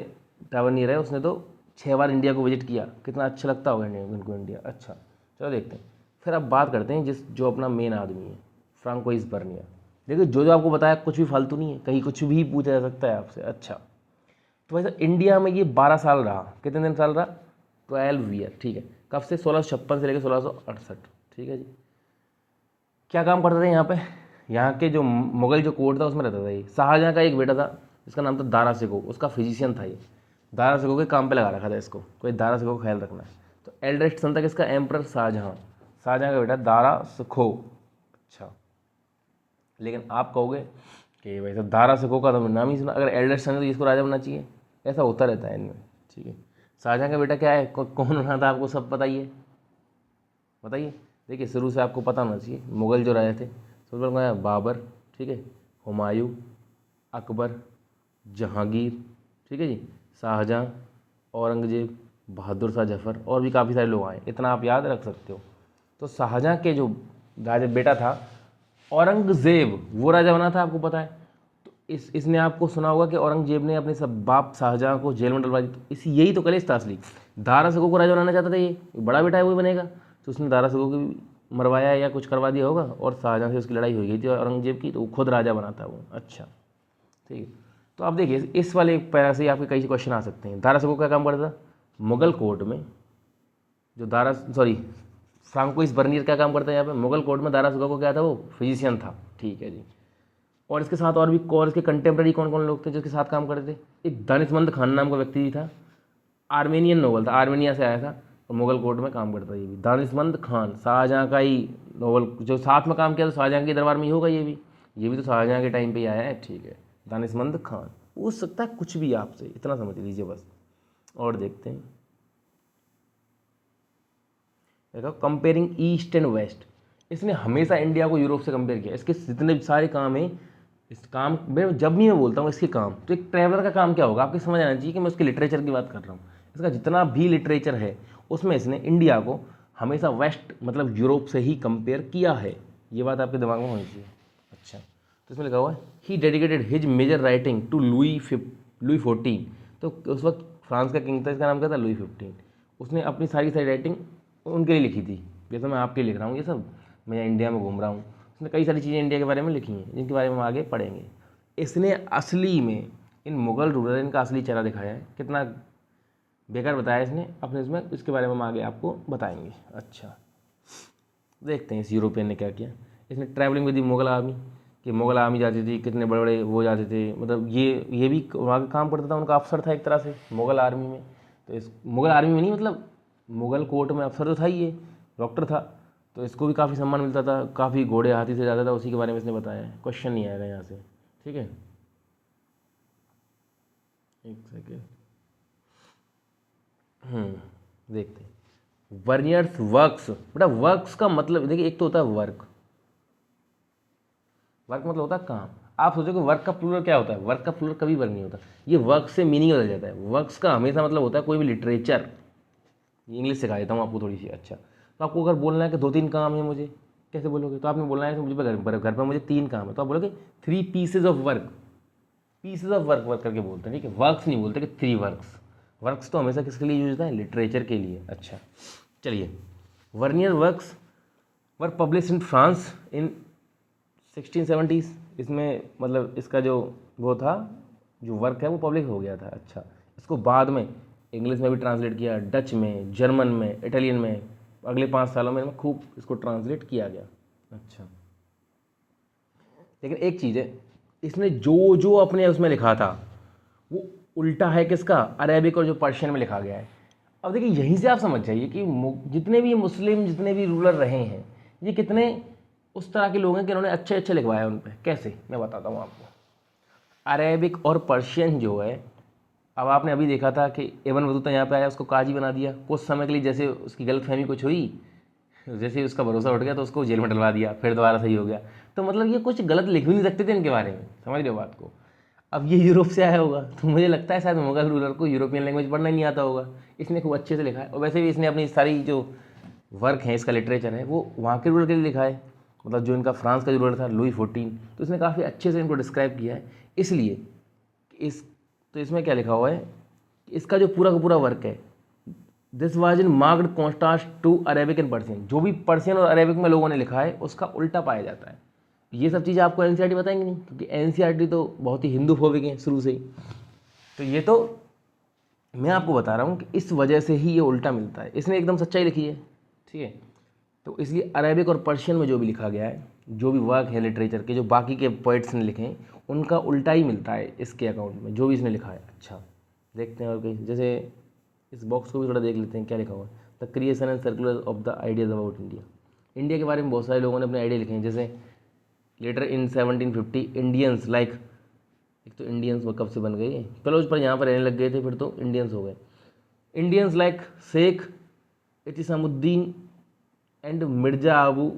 टावरनियर है उसने तो 6 बार इंडिया को विजिट किया, कितना अच्छा लगता होगा इनको इंडिया। अच्छा, चलो देखते हैं, फिर अब बात करते हैं जो अपना मेन आदमी है, फ्रांकोइस बर्नियर। देखिए जो आपको बताया कुछ भी फालतू नहीं है, कहीं कुछ भी पूछा जा सकता है आपसे। अच्छा, तो वैसे इंडिया में ये 12 साल रहा, कितने दिन साल रहा, 12 ईयर, ठीक है। कब से, 1656 से लेकर 1668, ठीक है जी। क्या काम करते थे यहाँ पे, यहाँ के जो मुगल जो कोर्ट था उसमें रहता था ये। शाहजहाँ का एक बेटा था जिसका नाम था दारा शिकोह, उसका फिजिशियन था ये। दारा शिकोह के काम पे लगा रखा था इसको, कोई दारा शिकोह का ख्याल रखना है। तो एल्डेस्ट सन था किसका, एम्परर शाहजहाँ, शाहजहाँ का बेटा दारा शिकोह। अच्छा, लेकिन आप कहोगे कि भाई साहब दारा शिकोह का तो नाम ही सुना, अगर एल्डेस्ट सन है तो इसको राजा बनना चाहिए, ऐसा होता रहता है इनमें, ठीक है। शाहजहाँ का बेटा क्या है, कौन बना था, आपको सब पता ही है, बताइए। देखिए शुरू से आपको पता होना चाहिए, मुग़ल जो राजा थे सबसे पहले कौन है, बाबर, ठीक है, हुमायूं, अकबर, जहांगीर, ठीक है जी, शाहजहाँ, औरंगजेब, बहादुर शाह जफ़र, और भी काफ़ी सारे लोग आए, इतना आप याद रख सकते हो। तो शाहजहाँ के जो राजा बेटा था औरंगज़ेब, वो राजा बना था, आपको पता है। तो इसने आपको सुना होगा कि औरंगजेब ने अपने सब बाप शाहजहाँ को जेल में डलवा दी, तो यही तो कलेश था असली। दारा शिकोह को राजा बनाना चाहता था, ये बड़ा बेटा है वही बनेगा, तो उसने दारा शिकोह को भी मरवाया या कुछ करवा दिया होगा, और शाहजहाँ से उसकी लड़ाई हो गई थी औरंगजेब की, तो वो खुद राजा बना था वो। अच्छा, ठीक है। तो आप देखिए इस वाले पैरा से आपके कई क्वेश्चन आ सकते हैं। दारा शिकोह क्या काम करता था, मुगल कोर्ट में जो फ्रांकोइस बर्नियर क्या काम करता है यहाँ पे, मुगल कोर्ट में दारा शिकोह को क्या था, वो फिजिशियन था, ठीक है जी। और इसके साथ और इसके कंटेम्प्रेरी कौन कौन लोग थे जो इसके साथ काम करते थे, एक दानिशमंद खान नाम का व्यक्ति भी था, आर्मेनियन नोबल था, आर्मेनिया से आया था, और मुगल कोर्ट में काम करता ये भी, दानिशमंद खान, शाहजहाँ का ही नोबल जो साथ में काम किया, तो शाहजहाँ के दरबार में ही होगा ये भी तो शाहजहाँ के टाइम पे ही आया है, ठीक है। दानिशमंद खान पूछ सकता है कुछ भी आपसे, इतना समझ लीजिए बस। और देखते हैं, देखो कंपेयरिंग ईस्ट एंड वेस्ट, इसने हमेशा इंडिया को यूरोप से कंपेयर किया, इसके जितने भी सारे काम हैं इस काम मैं जब भी मैं बोलता हूँ इसके काम, तो एक ट्रैवलर का काम क्या होगा आपको समझ आना चाहिए कि मैं उसके लिटरेचर की बात कर रहा हूँ। इसका जितना भी लिटरेचर है उसमें इसने इंडिया को हमेशा वेस्ट मतलब यूरोप से ही कंपेयर किया है, ये बात आपके दिमाग में होनी चाहिए। अच्छा, तो इसमें लिखा हुआ है he dedicated his major writing to Louis 14। तो उस वक्त फ्रांस का किंग था, इसका नाम क्या था, लुई 15। उसने अपनी सारी सारी राइटिंग उनके लिए लिखी थी, जैसे मैं आपके लिए लिख रहा हूँ ये सब, मैं इंडिया में घूम रहा हूँ। उसने कई सारी चीज़ें इंडिया के बारे में लिखी हैं जिनके बारे में हम आगे पढ़ेंगे। इसने असली में इन मुग़ल रूलर इनका असली चेहरा दिखाया है, कितना बेकार बताया इसने अपने इसमें, इसके बारे में हम आगे आपको बताएंगे। अच्छा, देखते हैं इस यूरोपियन ने क्या किया। इसने travelling with the Mughal army, कि मुग़ल आर्मी जाती थी, कितने बड़े बड़े वो जाते थे, मतलब ये भी वहाँ का काम करता था, उनका अफसर था एक तरह से मुग़ल आर्मी में। तो इस मुग़ल आर्मी में नहीं, मतलब मुग़ल कोर्ट में अफसर तो था ही, ये डॉक्टर था, तो इसको भी काफ़ी सम्मान मिलता था, काफ़ी घोड़े हाथी से ज़्यादा था, उसी के बारे में इसने बताया है। क्वेश्चन नहीं आएगा यहाँ से, ठीक है। एक सेकेंड, देखते हैं वर्नियर्स वर्क्स। बेटा वर्क्स का मतलब देखिए, एक तो होता है वर्क, वर्क मतलब होता है काम। आप सोचो कि वर्क का प्लूरल क्या होता है, वर्क का प्लूरल कभी वर्क नहीं होता, ये वर्क से मीनिंग बदल जाता है। वर्क्स का हमेशा मतलब होता है कोई भी लिटरेचर। इंग्लिश सिखा देता हूँ आपको थोड़ी सी। अच्छा, तो आपको अगर बोलना है कि 2-3 काम है मुझे, कैसे बोलोगे, तो आपने बोलना है कि मुझे घर पर मुझे 3 काम है, तो आप बोलोगे 3 pieces of work. Pieces of work work करके बोलते हैं, ठीक है, वर्क्स नहीं बोलते कि 3 वर्क्स। वर्क्स तो हमेशा किसके लिए यूज होता है, लिटरेचर के लिए। अच्छा चलिए, vernier works were publish in France in 1670s। इसमें मतलब इसका जो वो था, जो वर्क है वो पब्लिश हो गया था। अच्छा, इसको बाद में इंग्लिश में भी ट्रांसलेट किया, डच में, जर्मन में, इटालियन में, अगले 5 सालों में खूब इसको ट्रांसलेट किया गया। अच्छा, लेकिन एक चीज़ है, इसने जो जो अपने उसमें लिखा था वो उल्टा है किसका, अरेबिक और जो पर्शियन में लिखा गया है। अब देखिए यहीं से आप समझ जाइए कि जितने भी मुस्लिम जितने भी रूलर रहे हैं, ये कितने उस तरह के लोग हैं कि उन्होंने अच्छे अच्छे लिखवाया उन पर। कैसे, मैं बताता हूँ आपको। अरेबिक और पर्शियन जो है, अब आपने अभी देखा था कि एबन बतूता यहाँ पे आया, उसको काजी बना दिया कुछ समय के लिए, जैसे उसकी गलतफहमी कुछ हुई, जैसे ही उसका भरोसा उठ गया तो उसको जेल में डलवा दिया, फिर दोबारा सही हो गया। तो मतलब ये कुछ गलत लिख भी नहीं सकते थे इनके बारे में, समझ रहे हो बात को। अब ये यूरोप से आया होगा, तो मुझे लगता है शायद मुगल रूलर को यूरोपियन लैंग्वेज पढ़ना ही नहीं आता होगा, इसने खूब अच्छे से लिखा है। और वैसे भी इसने अपनी सारी जो वर्क है, इसका लिटरेचर है, वो वहाँ के रूलर के लिए लिखा है, मतलब जो इनका फ्रांस का जो रूलर था लुई 14, तो इसने काफ़ी अच्छे से इनको डिस्क्राइब किया है। इसलिए इस तो इसमें क्या लिखा हुआ है, इसका जो पूरा का पूरा वर्क है, this was in marked contrast to Arabic and Persian. जो भी पर्शियन और अरेबिक में लोगों ने लिखा है उसका उल्टा पाया जाता है। ये सब चीज़ें आपको एनसीईआरटी बताएंगे नहीं, क्योंकि एनसीईआरटी तो बहुत ही हिंदू फोबिक है शुरू से ही। तो ये तो मैं आपको बता रहा हूँ कि इस वजह से ही ये उल्टा मिलता है, इसने एकदम सच्चाई लिखी है, ठीक है। तो इसलिए अरेबिक और पर्शियन में जो भी लिखा गया है, जो भी वर्क है लिटरेचर के, जो बाकी के पोइट्स ने लिखे हैं, उनका उल्टा ही मिलता है इसके अकाउंट में, जो भी इसने लिखा है। अच्छा, देखते हैं और कहीं, जैसे इस बॉक्स को भी थोड़ा देख लेते हैं क्या लिखा हुआ है। The creation and circular of the ideas about India. India के बारे में बहुत सारे लोगों ने अपने आइडिया लिखे हैं, जैसे लेटर इन 1750 इंडियंस लाइक, एक तो इंडियंस वो कब से बन गई है, पहले उस पर यहाँ पर रहने लग गए थे, फिर तो इंडियंस हो गए। Indians like Sheikh Itisamuddin and Mirza Abu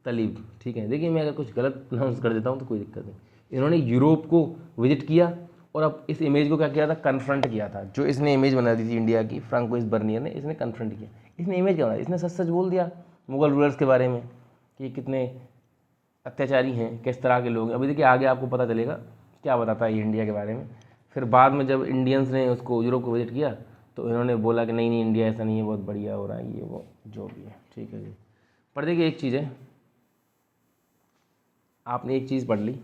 Talib, ठीक है। देखिए मैं अगर कुछ गलत प्रोनाउंस कर देता हूँ तो कोई दिक्कत नहीं। इन्होंने यूरोप को विजिट किया और अब इस इमेज को क्या किया था, कन्फ्रंट किया था। जो इसने इमेज बना दी थी इंडिया की, फ्रांकोइस बर्नियर ने, इसने कन्फ्रंट किया। इसने इमेज क्या बनाया, इसने सच सच बोल दिया मुगल रूलर्स के बारे में कि कितने अत्याचारी हैं, किस तरह के लोग हैं। अभी देखिए आगे आपको पता चलेगा क्या बताता है ये इंडिया के बारे में। फिर बाद में जब इंडियंस ने उसको यूरोप को विजिट किया तो इन्होंने बोला कि नहीं नहीं इंडिया ऐसा नहीं है, बहुत बढ़िया हो रहा है ये वो जो भी है, ठीक है जी। पर देखिए एक चीज़ है, आपने एक चीज़ पढ़ ली,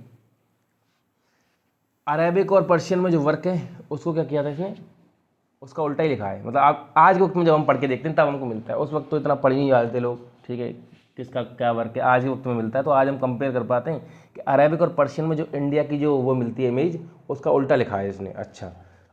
अरेबिक और पर्शियन में जो वर्क है उसको क्या किया था इसने, उसका उल्टा ही लिखा है। मतलब आप आज के वक्त में जब हम पढ़ के देखते हैं तब हमको मिलता है, उस वक्त तो इतना पढ़ ही नहीं पाते लोग, ठीक है, किसका क्या वर्क है, आज के वक्त में मिलता है। तो आज हम कंपेयर कर पाते हैं कि अरेबिक और पर्शियन में जो इंडिया की जो वो मिलती है इमेज, उसका उल्टा लिखा है इसने। अच्छा,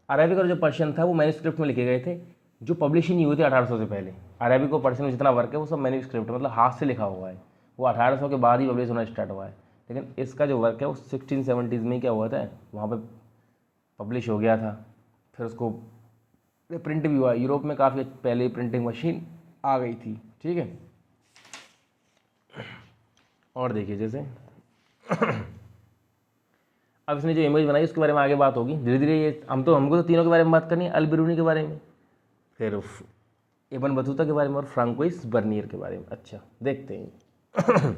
अरेबिक और जो पर्शियन था वो मैन्यूस्क्रिप्ट में लिखे गए थे, जो पब्लिश ही नहीं हुए थे 1800 से पहले। अरेबिक और पर्शियन में जितना वर्क है वो सब मैन्यूस्क्रिप्ट मतलब हाथ से लिखा हुआ है, वो 1800 के बाद ही पब्लिश होना स्टार्ट हुआ है। लेकिन इसका जो वर्क है वो 1670s में क्या हुआ था, वहाँ पर पब्लिश हो गया था। फिर उसको प्रिंट भी हुआ, यूरोप में काफ़ी पहले प्रिंटिंग मशीन आ गई थी, ठीक है। और देखिए जैसे अब इसने जो इमेज बनाई उसके बारे में आगे बात होगी धीरे धीरे। ये हमको तो तीनों के बारे में बात करनी है, अल बिरूनी के बारे में, फिर इब्न बतूता के बारे में और फ्रांकोइस बर्नियर के बारे में। अच्छा देखते हैं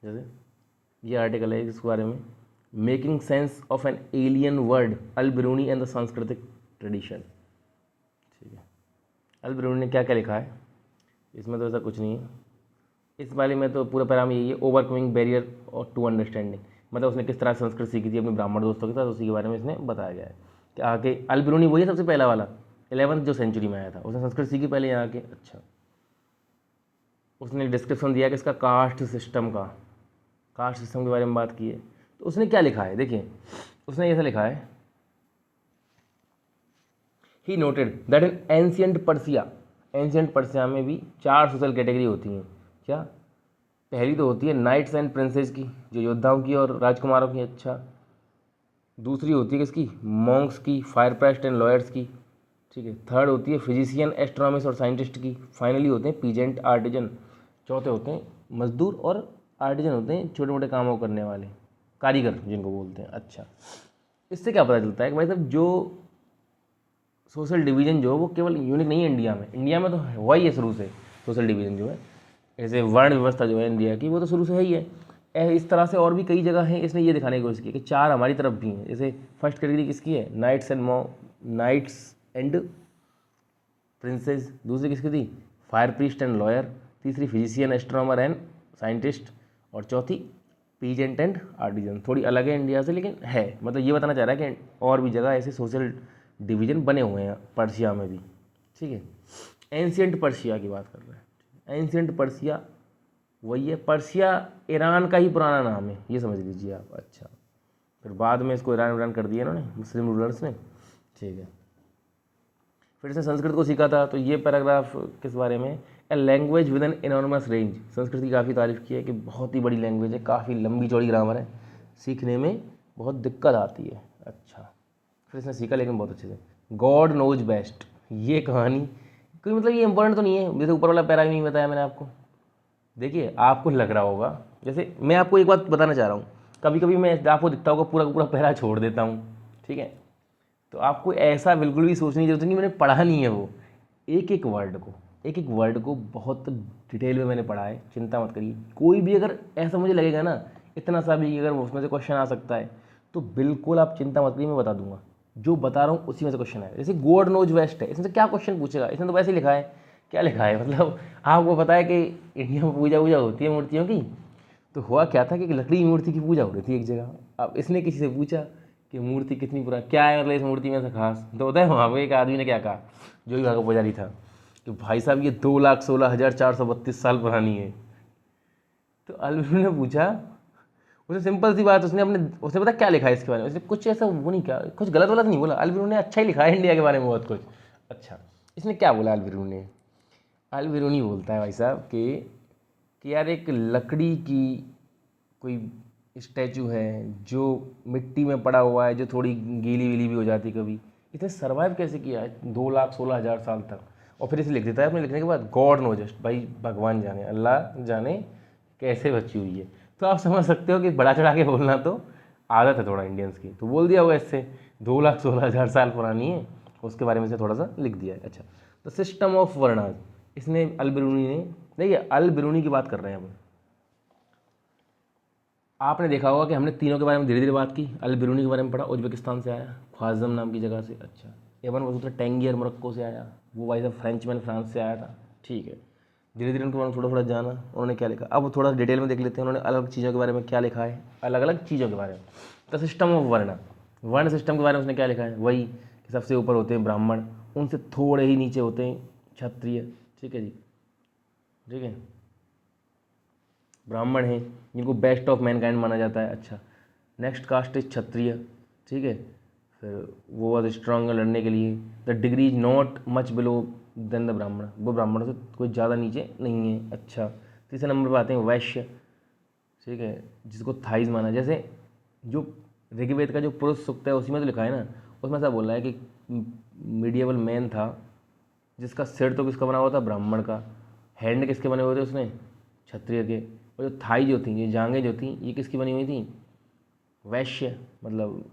जैसे ये आर्टिकल है इसके बारे में, making sense of an alien word Al Biruni and the Sanskritic tradition. ठीक है, अल बिरूनी ने क्या क्या लिखा है इसमें, तो ऐसा कुछ नहीं है इस वाले में, तो पूरा पैराम यही है, ओवरकमिंग बैरियर और टू अंडरस्टैंडिंग, मतलब उसने किस तरह संस्कृत सीखी थी अपने ब्राह्मण दोस्तों के साथ, उसी के बारे में इसने बताया गया है कि आके अल बिरूनी वही है सबसे पहला वाला 11वीं जो सेंचुरी में आया था, उसने संस्कृत सीखी पहले यहाँ के। अच्छा, उसने डिस्क्रिप्शन दिया कि इसका कास्ट सिस्टम के बारे में बात की है। तो उसने क्या लिखा है देखिए, उसने ऐसा लिखा है, he noted that in ancient Persia में भी 4 सोशल कैटेगरी होती हैं। क्या? पहली तो होती है नाइट्स एंड प्रिंसेस की, जो योद्धाओं की और राजकुमारों की। अच्छा, दूसरी होती है किसकी? मॉन्क्स की, फायर प्राइस्ट एंड लॉयर्स की। ठीक है, थर्ड होती है फिजिशियन, एस्ट्रोनॉमिस्ट और साइंटिस्ट की। फाइनली होते हैं पीजेंट, आर्टिजन। चौथे होते हैं मजदूर, और आर्टिजन होते हैं छोटे मोटे कामों करने वाले, कारीगर जिनको बोलते हैं। अच्छा, इससे क्या पता चलता है कि भाई साहब जो सोशल डिवीज़न जो वो केवल यूनिक नहीं है इंडिया में तो हुआ ही है शुरू से। सोशल डिवीज़न जो है, ऐसे वर्ण व्यवस्था जो है इंडिया की, वो तो शुरू से है ही है। इस तरह से और भी कई जगह हैं, इसने ये दिखाने की कोशिश की कि 4 हमारी तरफ भी हैं। जैसे फर्स्ट कैटेगरी किसकी है? Knights and princes. दूसरी किसकी थी? Fire priest and lawyer. तीसरी फिजिशियन, एस्ट्रोनॉमर एंड साइंटिस्ट। और चौथी पीजेंट एंड आर्टिजन। थोड़ी अलग है इंडिया से, लेकिन है, मतलब ये बताना चाह रहा है कि और भी जगह ऐसे सोशल डिवीज़न बने हुए हैं पर्शिया में भी। ठीक है, एंशियंट पर्शिया की बात कर रहे हैं। एंशियंट पर्शिया वही है, पर्शिया ईरान का ही पुराना नाम है, ये समझ लीजिए आप। अच्छा, फिर बाद में इसको ईरान कर दिया इन्होंने, मुस्लिम रूलर्स ने। ठीक है, फिर से संस्कृत को सीखा था। तो ये पैराग्राफ किस बारे में? A language with an enormous range. Sanskrit की काफ़ी तारीफ की है कि बहुत ही बड़ी लैंग्वेज है, काफ़ी लंबी चौड़ी ग्रामर है, सीखने में बहुत दिक्कत आती है। अच्छा, फिर इसने सीखा लेकिन बहुत अच्छे से। गॉड नोज बेस्ट, ये कहानी कोई मतलब ये इंपॉर्टेंट तो नहीं है, जैसे ऊपर वाला पैरा नहीं बताया मैंने आपको। देखिए, आपको लग रहा होगा, जैसे मैं आपको एक बात बताना चाह रहा हूँ, कभी कभी मैं आपको दिखता होगा पूरा का पूरा पैरा छोड़ देता हूँ। ठीक है, तो आपको ऐसा बिल्कुल भी सोचने की जरूरत नहीं, मैंने पढ़ा नहीं है वो। एक एक वर्ड को बहुत डिटेल में मैंने पढ़ा है, चिंता मत करिए। कोई भी अगर ऐसा मुझे लगेगा ना, इतना सा भी अगर उसमें से क्वेश्चन आ सकता है, तो बिल्कुल आप चिंता मत करिए, मैं बता दूंगा। जो बता रहा हूँ उसी में से क्वेश्चन है। जैसे गॉड नोज वेस्ट है, इसमें से क्या क्वेश्चन पूछेगा? इसने तो वैसे ही लिखा है, क्या लिखा है मतलब आपको पता है कि इंडिया में पूजा वूजा होती है मूर्तियों की। तो हुआ क्या था कि एक लकड़ी की मूर्ति की पूजा हो रही थी एक जगह। अब इसने किसी से पूछा कि मूर्ति कितनी पुरानी, क्या है मतलब इस मूर्ति में ऐसा खास। तो होता है वहाँ पर एक आदमी ने क्या कहा, जो भी वहाँ का पुजारी था, कि भाई साहब ये 2,16,432 साल पुरानी है। तो अलविन ने पूछा, उसने सिंपल सी बात, उसने पता क्या लिखा है इसके बारे में, उसने कुछ ऐसा वो नहीं किया, कुछ गलत वलत नहीं बोला। अलविन ने अच्छा ही लिखा है इंडिया के बारे में बहुत कुछ। अच्छा, इसने क्या बोला अलविन ने? अलविन बोलता है भाई साहब कि यार एक लकड़ी की कोई स्टैचू है जो मिट्टी में पड़ा हुआ है, जो थोड़ी गीली वीली भी हो जाती कभी, इसने सर्वाइव कैसे किया है 2,16,000 साल तक। और फिर इसे लिख देता है अपने लिखने के बाद, गॉड नो जस्ट, भाई भगवान जाने, अल्लाह जाने कैसे बची हुई है। तो आप समझ सकते हो कि बड़ा चढ़ा के बोलना तो आदत है थोड़ा इंडियंस की। तो बोल दिया होगा इससे 2,16,000 साल पुरानी है, उसके बारे में से थोड़ा सा लिख दिया है। अच्छा, द सिस्टम ऑफ वर्णाज, इसने अल बिरूनी ने, देखिए अल बिरूनी की बात कर रहे हैं हम। आपने देखा होगा कि हमने तीनों के बारे में धीरे धीरे बात की। अल बिरूनी के बारे में पढ़ा, उज्बेकिस्तान से आया, ख्वाजम नाम की जगह से। अच्छा, इब्न बतूता टैंगियर मोरक्को से आया, वो भाई साहब फ्रेंचमैन फ्रांस से आया था। ठीक है, धीरे धीरे उनको थोड़ा थोड़ा जाना, उन्होंने क्या लिखा। अब थोड़ा डिटेल में देख लेते हैं उन्होंने अलग चीज़ों के बारे में क्या लिखा है, अलग अलग चीज़ों के बारे में। द सिस्टम ऑफ वर्ण सिस्टम के बारे में उसने क्या लिखा है, वही कि सबसे ऊपर होते हैं ब्राह्मण, उनसे थोड़े ही नीचे होते हैं क्षत्रिय। ठीक है जी, ठीक है, ब्राह्मण हैं जिनको बेस्ट ऑफ मैनकाइंड माना जाता है। अच्छा, नेक्स्ट कास्ट इज क्षत्रिय। ठीक है, फिर वो वॉज स्ट्रॉन्ग लड़ने के लिए। The degree is not much below than the Brahman, वो ब्राह्मणों से कोई ज़्यादा नीचे नहीं है। अच्छा, तीसरे नंबर पर आते हैं वैश्य। ठीक है, जिसको थाइज माना, जैसे जो ऋग्वेद का जो पुरुष सूक्त है उसी में तो लिखा है ना, उसमें ऐसा बोल रहा है कि मीडिएवल मैन था जिसका सिर तो किसका बना हुआ था, ब्राह्मण का, हैंड किसके बने हुए थे उसने, क्षत्रिय के, और जो थाई जो थी, ये जांघें जो थी, ये किसकी बनी हुई थी, वैश्य मतलब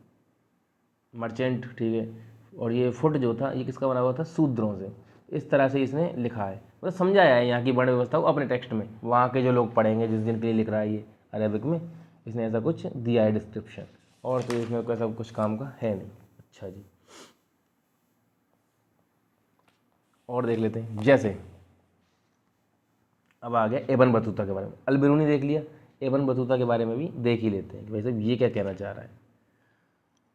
मर्चेंट, ठीक है। और ये फुट जो था ये किसका बना हुआ था, शूद्रों से। इस तरह से इसने लिखा है, मतलब समझाया है यहाँ की वर्ण व्यवस्था को अपने टेक्स्ट में। वहाँ के जो लोग पढ़ेंगे जिस दिन के लिए लिख रहा है ये अरेबिक में, इसने ऐसा कुछ दिया है डिस्क्रिप्शन। और तो इसमें ऐसा कुछ काम का है नहीं। अच्छा जी, और देख लेते हैं। जैसे अब आ गया इब्न बतूता के बारे में। अल बिरूनी देख लिया, इब्न बतूता के बारे में भी देख ही लेते हैं कि भाई साहब ये क्या कहना चाह रहा है।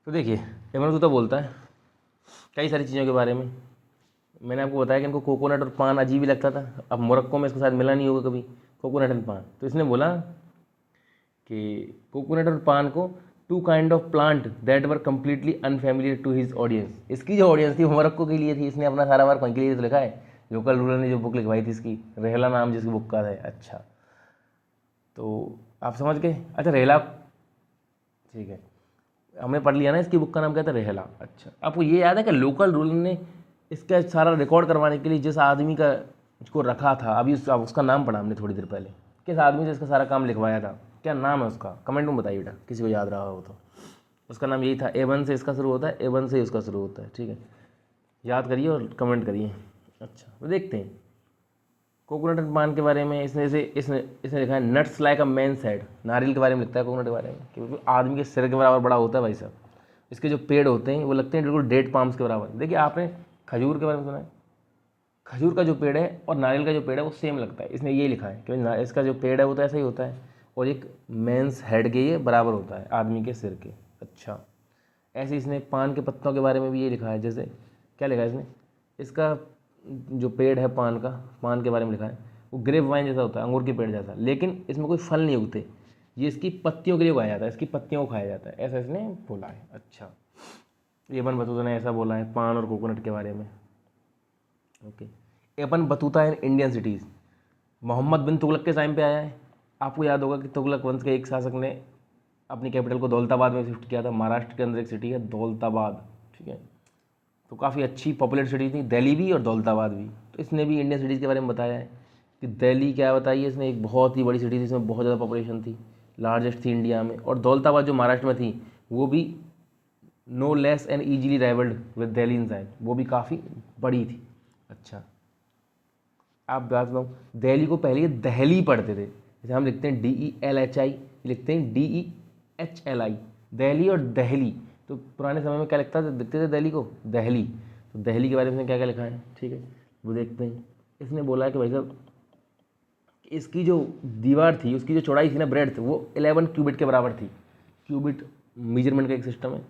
तो देखिए इब्न बतूता बोलता है कई सारी चीज़ों के बारे में। मैंने आपको बताया कि इनको कोकोनट और पान अजीब ही लगता था। अब मोरक्को में इसके साथ मिला नहीं होगा कभी कोकोनट एंड पान, तो इसने बोला कि कोकोनट और पान को two kind of plant that were completely unfamiliar to his audience. इसकी जो ऑडियंस थी वो मोरक्को के लिए थी। इसने अपना सारा वर्क वहीं के लिए तो लिखा है। लोकल रूरल ने जो बुक लिखवाई थी इसकी, रेहला नाम जिसकी बुक का है। अच्छा, तो आप समझ गए। अच्छा रेहला, ठीक है, हमने पढ़ लिया ना इसकी बुक का नाम क्या था, रेहला। अच्छा, आपको ये याद है कि लोकल रूरल ने इसका सारा रिकॉर्ड करवाने के लिए जिस आदमी का को रखा था, अभी उसका नाम पढ़ा हमने थोड़ी देर पहले, किस आदमी से इसका सारा काम लिखवाया था, क्या नाम है उसका, कमेंट में बताइए बेटा किसी को याद रहा हो तो। उसका नाम यही था, A1 से इसका शुरू होता है, A1 से उसका शुरू होता है, ठीक है। याद करिए और कमेंट करिए। अच्छा, तो देखते हैं कोकोनट एंड पान के बारे में। इसने इसने लिखा है nuts like a man's head. नारियल के बारे में लिखता है कोकोनट के बारे में कि बिल्कुल आदमी के सिर के बराबर बड़ा होता है भाई साहब। इसके जो पेड़ होते हैं वो लगते हैं बिल्कुल डेट पाम्स के बराबर। देखिए आपने खजूर के बारे में सुना है, खजूर का जो पेड़ है और नारियल का जो पेड़ है वो सेम लगता है। इसने ये लिखा है कि इसका जो पेड़ है वो तो ऐसा ही होता है और एक मेंस हेड के ये बराबर होता है आदमी के सिर के। अच्छा, ऐसे इसने पान के पत्तों के बारे में भी ये लिखा है। जैसे क्या लिखा है इसने, इसका जो पेड़ है पान का, पान के बारे में लिखा है वो ग्रेप वाइन जैसा होता है, अंगूर के पेड़ जैसा, लेकिन इसमें कोई फल नहीं उगते, ये इसकी पत्तियों के लिए उगाया जाता है, इसकी पत्तियों को खाया जाता है, ऐसा इसने बोला है। अच्छा, इब्न बतूता ने ऐसा बोला है पान और कोकोनट के बारे में। Okay, Ibn Battuta in Indian cities, Muhammad bin Tughluq के टाइम पे आया है। आपको याद होगा कि तुगलक वंश के एक शासक ने अपनी कैपिटल को दौलताबाद में शिफ्ट किया था। महाराष्ट्र के अंदर एक सिटी है दौलताबाद, ठीक है। तो काफ़ी अच्छी पॉपुलर सिटी थी, दिल्ली भी और दौलताबाद भी। तो इसने भी इंडियन सिटीज़ के बारे में बताया है कि दिल्ली क्या बताइए इसने, एक बहुत ही बड़ी सिटी थी, इसमें बहुत ज़्यादा पॉपुलेशन थी, लार्जेस्ट थी इंडिया में। और दौलताबाद जो महाराष्ट्र में थी वो भी no less and easily rivalled with Delhi in size, वो भी काफ़ी बड़ी थी। अच्छा, आप बात बताऊँ, दिल्ली को पहले ये दहली पढ़ते थे, जैसे हम लिखते हैं DELHI, लिखते हैं DEHLI, दिल्ली और दहली। तो पुराने समय में क्या लिखता था, दिखते थे दिल्ली को दहली। तो दहली के बारे में क्या क्या लिखा है, ठीक है, वो देखते हैं। इसने बोला है कि भाई साहब इसकी जो दीवार थी, उसकी जो चौड़ाई थी ना, ब्रेड थी, वो 11 क्यूबिट के बराबर थी। क्यूबिट मेजरमेंट का एक सिस्टम है,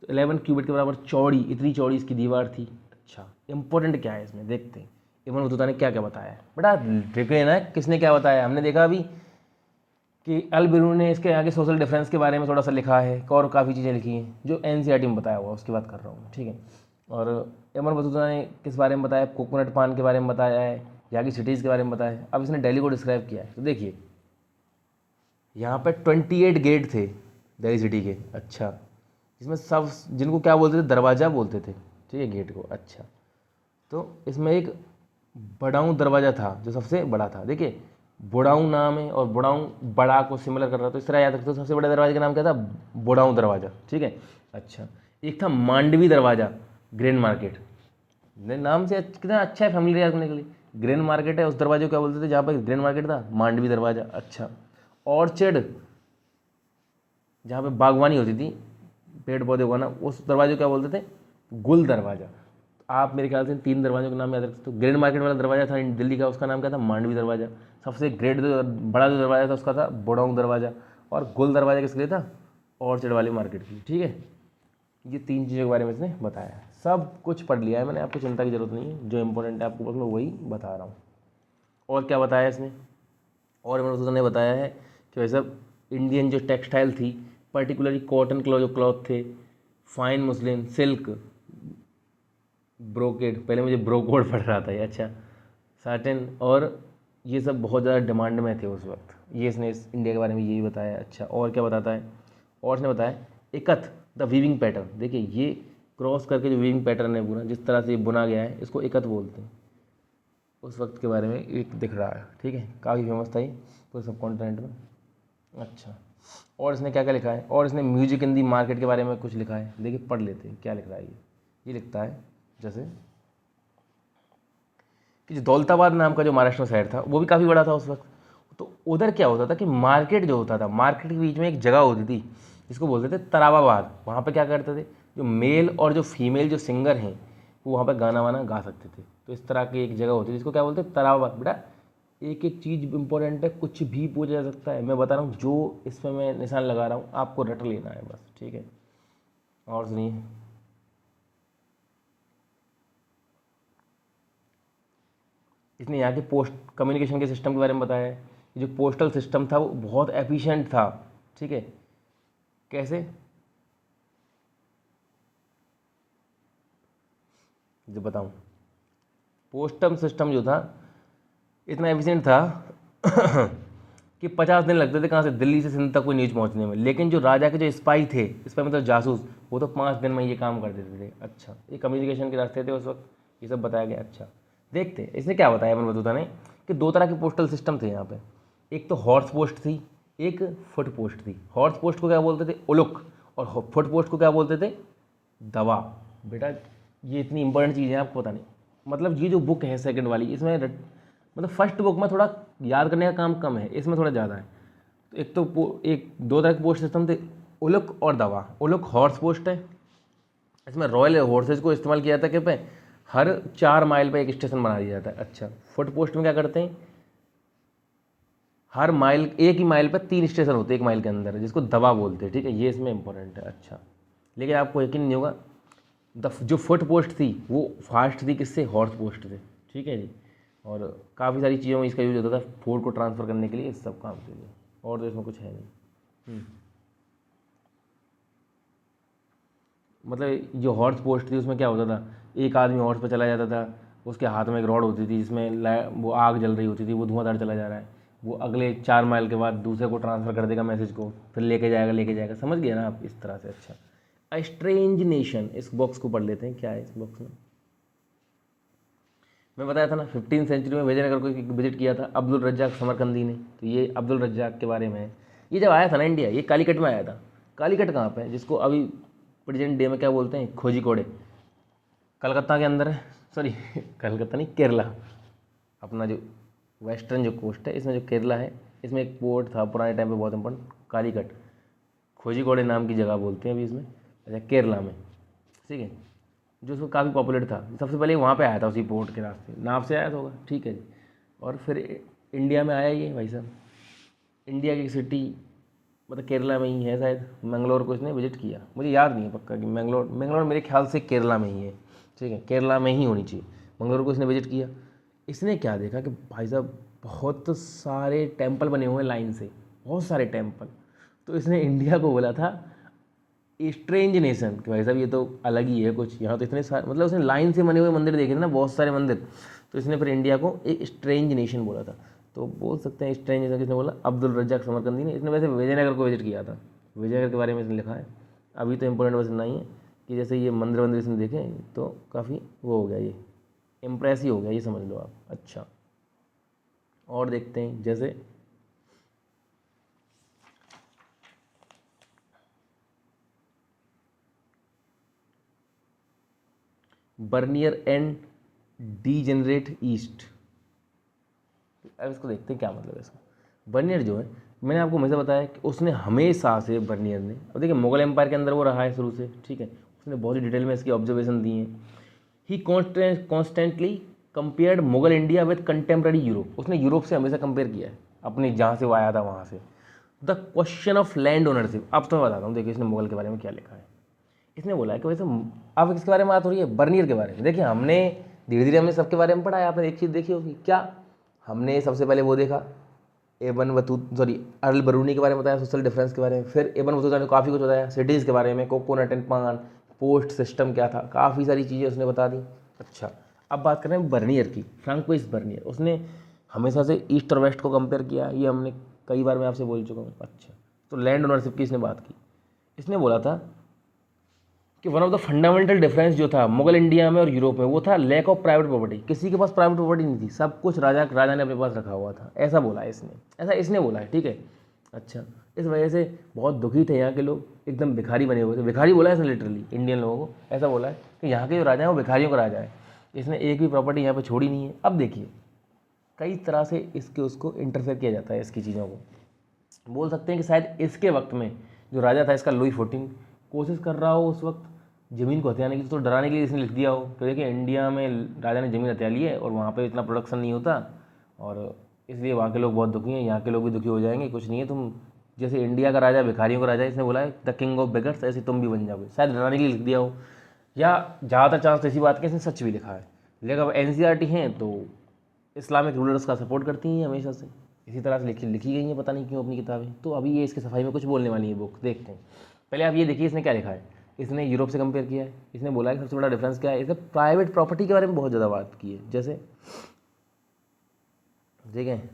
तो 11 क्यूबिट के बराबर चौड़ी, इतनी चौड़ी इसकी दीवार थी। अच्छा, इंपॉर्टेंट क्या है इसमें देखते हैं, इब्न बतूता ने क्या क्या बताया है। बेटा देख लेना किसने क्या बताया। हमने देखा अभी कि अल बिरूनी ने इसके आगे सोशल डिफरेंस के बारे में थोड़ा सा लिखा है, और काफ़ी चीज़ें लिखी हैं जो NCERT में बताया हुआ, उसकी बात कर रहा हूँ, ठीक है। और इब्न बतूता ने किस बारे में बताया, कोकोनट पान के बारे में बताया है, यहाँ की सिटीज़ के बारे में बताया है। अब इसने दिल्ली को डिस्क्राइब किया है, तो देखिए यहाँ पे 28 गेट थे दिल्ली सिटी के। अच्छा, इसमें सब जिनको क्या बोलते थे, दरवाज़ा बोलते थे, ठीक है, गेट को। अच्छा, तो इसमें एक बड़ाऊँ दरवाज़ा था जो सबसे बड़ा था। देखिए बुड़ाऊँ नाम है और बुड़ाऊँ बड़ा को सिमिलर कर रहा था, तो इस तरह याद रखते हो। सबसे बड़े दरवाजे का नाम क्या था, बुड़ाऊँ दरवाज़ा, ठीक है। अच्छा, एक था मांडवी दरवाज़ा, ग्रेन मार्केट, नाम से कितना अच्छा है फैमिली याद करने के लिए। ग्रेन मार्केट है, उस दरवाजे को क्या बोलते थे जहाँ पर ग्रेन मार्केट था, मांडवी दरवाज़ा। अच्छा, ऑर्चर्ड जहाँ पे बागवानी होती थी, पेड़ पौधे उगाना, उस दरवाजे को क्या बोलते थे, गुल दरवाज़ा। आप मेरे ख्याल से 3 दरवाजों के नाम याद रख सकते हो। ग्रेन मार्केट वाला दरवाज़ा था दिल्ली का, उसका नाम क्या था, मांडवी दरवाज़ा। सबसे बड़ा जो दरवाज़ा था उसका था बुड़ाऊँ दरवाज़ा। और गुल दरवाज़ा किसके लिए था, ऑर्चर्ड वाली मार्केट के लिए, ठीक है। ये 3 चीज़ों के बारे में इसने बताया। सब कुछ पढ़ लिया है मैंने, आपको चिंता की जरूरत नहीं है, जो इंपॉर्टेंट है आपको बस मैं वही बता रहा हूँ। और क्या बताया इसने, और मैंने बताया है कि वैसे इंडियन जो टेक्सटाइल थी, पर्टिकुलरली कॉटन जो क्लॉथ थे, फाइन मुस्लिन, सिल्क, ब्रोकेड, पहले मुझे ब्रोकोड पढ़ रहा था ये, अच्छा, साटिन, और ये सब बहुत ज़्यादा डिमांड में थे उस वक्त। ये इसने इंडिया के बारे में यही बताया। अच्छा, और क्या बताता है, और इसने बताया एकथ द वीविंग पैटर्न। देखिए ये क्रॉस करके जो वीविंग पैटर्न है पूरा, जिस तरह से ये बुना गया है, इसको एकथ बोलते हैं। उस वक्त के बारे में एक दिख रहा है, ठीक है, काफ़ी फेमस था ये पूरे सब कॉन्टिनेंट में। अच्छा, और इसने क्या क्या लिखा है, और इसने म्यूजिक इन दी मार्केट के बारे में कुछ लिखा है। देखिए पढ़ लेते हैं क्या लिख रहा है ये लिखता है जैसे कि जो दौलताबाद नाम का जो महाराष्ट्र में शहर था वो भी काफ़ी बड़ा था उस वक्त। तो उधर क्या होता था कि मार्केट जो होता था, मार्केट के बीच में एक जगह होती थी जिसको बोलते थे तराबाबाद। वहाँ पे क्या करते थे, जो मेल और जो फीमेल जो सिंगर हैं वो वहाँ पे गाना वाना गा सकते थे। तो इस तरह की एक जगह होती है जिसको क्या बोलते हैं, तराबाबाद। बेटा एक एक चीज़ इंपॉर्टेंट है, कुछ भी पूछा जा सकता है। मैं बता रहा हूँ जो इसमें मैं निशान लगा रहा हूँ आपको रट लेना है बस, ठीक है। और सुनिए, इसने यहाँ के पोस्ट कम्युनिकेशन के सिस्टम के बारे में बताया है। जो पोस्टल सिस्टम था वो बहुत एफिशिएंट था, ठीक है। कैसे, जो बताऊँ, पोस्टल सिस्टम जो था इतना एफिशिएंट था कि 50 दिन लगते थे कहाँ से, दिल्ली से सिंध तक कोई न्यूज़ पहुँचने में। लेकिन जो राजा के जो स्पाई थे, स्पाई मतलब जासूस, वो तो 5 दिन में ये काम कर देते थे। अच्छा, ये कम्युनिकेशन के रास्ते थे उस वक्त, ये सब बताया गया। अच्छा देखते हैं इसने क्या बताया अपन बतूता ने, कि 2 तरह के पोस्टल सिस्टम थे यहाँ पे। एक तो हॉर्स पोस्ट थी, एक फुट पोस्ट थी। हॉर्स पोस्ट को क्या बोलते थे, उलुक, और फुट पोस्ट को क्या बोलते थे, दवा। बेटा ये इतनी इंपॉर्टेंट चीज़ है आपको पता नहीं। मतलब ये जो बुक है सेकंड वाली, इसमें मतलब फर्स्ट बुक में थोड़ा याद करने का काम कम है, इसमें थोड़ा ज़्यादा है। तो एक तो एक 2 तरह के पोस्ट सिस्टम थे, उलुक और दवा। उलुक हॉर्स पोस्ट है, इसमें रॉयल हॉर्सेज को इस्तेमाल किया जाता है कि पे हर 4 माइल पे एक स्टेशन बना दिया जाता है। अच्छा, फुट पोस्ट में क्या करते हैं, हर माइल, एक ही माइल पे 3 स्टेशन होते हैं एक माइल के अंदर, जिसको दवा बोलते हैं, ठीक है। ये इसमें इंपॉर्टेंट है। अच्छा, लेकिन आपको यकीन नहीं होगा, जो फुट पोस्ट थी वो फास्ट थी किससे, हॉर्स पोस्ट से, ठीक है जी। और काफ़ी सारी चीज़ों में इसका यूज होता था, फूड को ट्रांसफ़र करने के लिए, इस सब काम के लिए। और तो इसमें कुछ है नहीं। मतलब जो हॉर्स पोस्ट थी उसमें क्या होता था, एक आदमी हॉर्स पर चला जाता था, उसके हाथ में एक रॉड होती थी जिसमें वो आग जल रही होती थी, वो धुआंधार चला जा रहा है, वो अगले 4 माइल के बाद दूसरे को ट्रांसफ़र कर देगा मैसेज को, फिर लेके जाएगा। समझ गया ना आप, इस तरह से। अच्छा, अ स्ट्रेंज नेशन, इस बॉक्स को पढ़ लेते हैं क्या है इस बॉक्स में। मैं बताया था ना 15 सेंचुरी में विजयनगर को विजिट किया था अब्दुल रज्जाक समरकंदी ने। तो ये अब्दुल रज्जाक के बारे में है। ये जब आया था ना इंडिया, ये कालीकट में आया था। कालीकट कहाँ पे है, जिसको अभी प्रेजेंट डे में क्या बोलते हैं, खोजिकोडे, कलकत्ता के अंदर है। सॉरी कलकत्ता नहीं, केरला। अपना जो वेस्टर्न जो कोस्ट है, इसमें जो केरला है, इसमें एक पोर्ट था पुराने टाइम पे बहुत इंपॉर्टेंट, कालीकट। खोजिकोडे नाम की जगह बोलते हैं अभी इसमें। अच्छा, केरला में, ठीक है, जो उसको काफ़ी पॉपुलर था। सबसे पहले वहाँ पे आया था, उसी पोर्ट के रास्ते, नाव से आया था होगा, ठीक है जी। और फिर इंडिया में आया ये भाई साहब। इंडिया की सिटी मतलब केरला में ही है शायद, मंगलोर को इसने विजिट किया। मुझे याद नहीं है पक्का कि मंगलोर मेरे ख्याल से केरला में ही है, ठीक है, केरला में ही होनी चाहिए। मंगलोर को इसने विजिट किया। इसने क्या देखा कि भाई साहब बहुत सारे टेम्पल बने हुए हैं लाइन से, बहुत सारे टेम्पल। तो इसने इंडिया को बोला था स्ट्रेंज नेशन, कि भाई साहब ये तो अलग ही है कुछ, यहाँ तो इतने सारे, मतलब उसने लाइन से बने हुए मंदिर देखे थे ना, बहुत सारे मंदिर। तो इसने फिर इंडिया को एक स्ट्रेंज नेशन बोला था। तो बोल सकते हैं स्ट्रेंज नेशन किसने बोला, अब्दुल रज्जाक समरकंदी ने। इसने वैसे विजयनगर को विजिट किया था, विजयनगर के बारे में इसने लिखा है। अभी तो इंपॉर्टेंट बस नहीं है कि जैसे ये मंदिर वंदिर इसने देखे तो काफ़ी वो हो गया, ये इम्प्रेस ही हो गया, ये समझ लो आप। अच्छा, और देखते हैं जैसे बर्नियर एंड डीजेनरेट ईस्ट। अब इसको देखते हैं क्या मतलब है इसका। बर्नियर जो है, मैंने आपको हमेशा बताया कि उसने हमेशा से, बर्नियर ने, अब देखिए मुगल एम्पायर के अंदर वो रहा है शुरू से, ठीक है, उसने बहुत ही डिटेल में इसकी ऑब्जर्वेशन दी हैं। He constantly compared Mughal India with contemporary Europe. उसने यूरोप से हमेशा कंपेयर किया है, अपने जहाँ से वो आया था वहाँ से। The question of land ownership, अब तो मैं बताता हूँ, देखिए इसने मुगल के बारे में क्या लिखा है। इसने बोला है कि वैसे अब किसके बारे में बात हो रही है, बर्नियर के बारे में। देखिए हमने धीरे धीरे हमने सबके बारे में पढ़ा है, आपने एक चीज़ देखी होगी क्या, हमने सबसे पहले वो देखा एबन बतूत, सॉरी अर्ल बरूनी के बारे में बताया, सोशल डिफरेंस के बारे में। फिर एबन बतूता ने काफ़ी कुछ बताया सिटीज़ के बारे में, कोकोनट एंड पान, पोस्ट सिस्टम क्या था, काफ़ी सारी चीज़ें उसने बता दी। अच्छा, अब बात करें बर्नियर की, फ्रांकोइस बर्नियर। उसने हमेशा से ईस्ट और वेस्ट को कंपेयर किया, ये हमने कई बार मैं आपसे बोल चुका हूँ। अच्छा, तो लैंड ओनरशिप की इसने बात की। इसने बोला था कि one of the fundamental difference जो था मुगल इंडिया में और यूरोप में, वो था लैक ऑफ प्राइवेट प्रॉपर्टी। किसी के पास प्राइवेट प्रॉपर्टी नहीं थी, सब कुछ राजा ने अपने पास रखा हुआ था, ऐसा बोला है इसने, ऐसा इसने बोला है, ठीक है। अच्छा, इस वजह से बहुत दुखी थे यहाँ के लोग, एकदम भिखारी बने हुए थे। भिखारी बोला है इसने लिटरली, इंडियन लोगों को ऐसा बोला है कि यहाँ के जो राजा हैं वो भिखारियों का राजा है, इसने एक भी प्रॉपर्टी यहाँ पे छोड़ी नहीं है। अब देखिए कई तरह से इसके उसको इंटरफेयर किया जाता है इसकी चीज़ों को। बोल सकते हैं कि शायद इसके वक्त में जो राजा था इसका लुई 14 कोशिश कर रहा हो उस वक्त ज़मीन को हथियाने की, तो डराने के लिए इसने लिख दिया हो कि देखिए इंडिया में राजा ने ज़मीन हथिया ली है और वहाँ पे इतना प्रोडक्शन नहीं होता और इसलिए वहाँ के लोग बहुत दुखी हैं, यहाँ के लोग भी दुखी हो जाएंगे, कुछ नहीं है, तुम जैसे इंडिया का राजा भिखारियों का राजा इसने बोला है द किंग ऑफ बेगर्स, ऐसे तुम भी बन जाओगे, शायद डराने के लिए लिख दिया हो, या ज़्यादातर चांस ऐसी बात कि इसने सच भी लिखा है। लेकिन अब NCERT हैं तो इस्लामिक रूलर्स का सपोर्ट करती हैं हमेशा से, इसी तरह से लिखी गई हैं, पता नहीं क्यों अपनी किताबें। तो अभी ये इसके सफाई में कुछ बोलने वाली है बुक, देखते हैं। पहले आप ये देखिए इसने क्या लिखा है, इसने यूरोप से कंपेयर किया है, इसने बोला है कि सबसे बड़ा डिफरेंस क्या है, इसने प्राइवेट प्रॉपर्टी के बारे में बहुत ज़्यादा बात की है। जैसे देखें,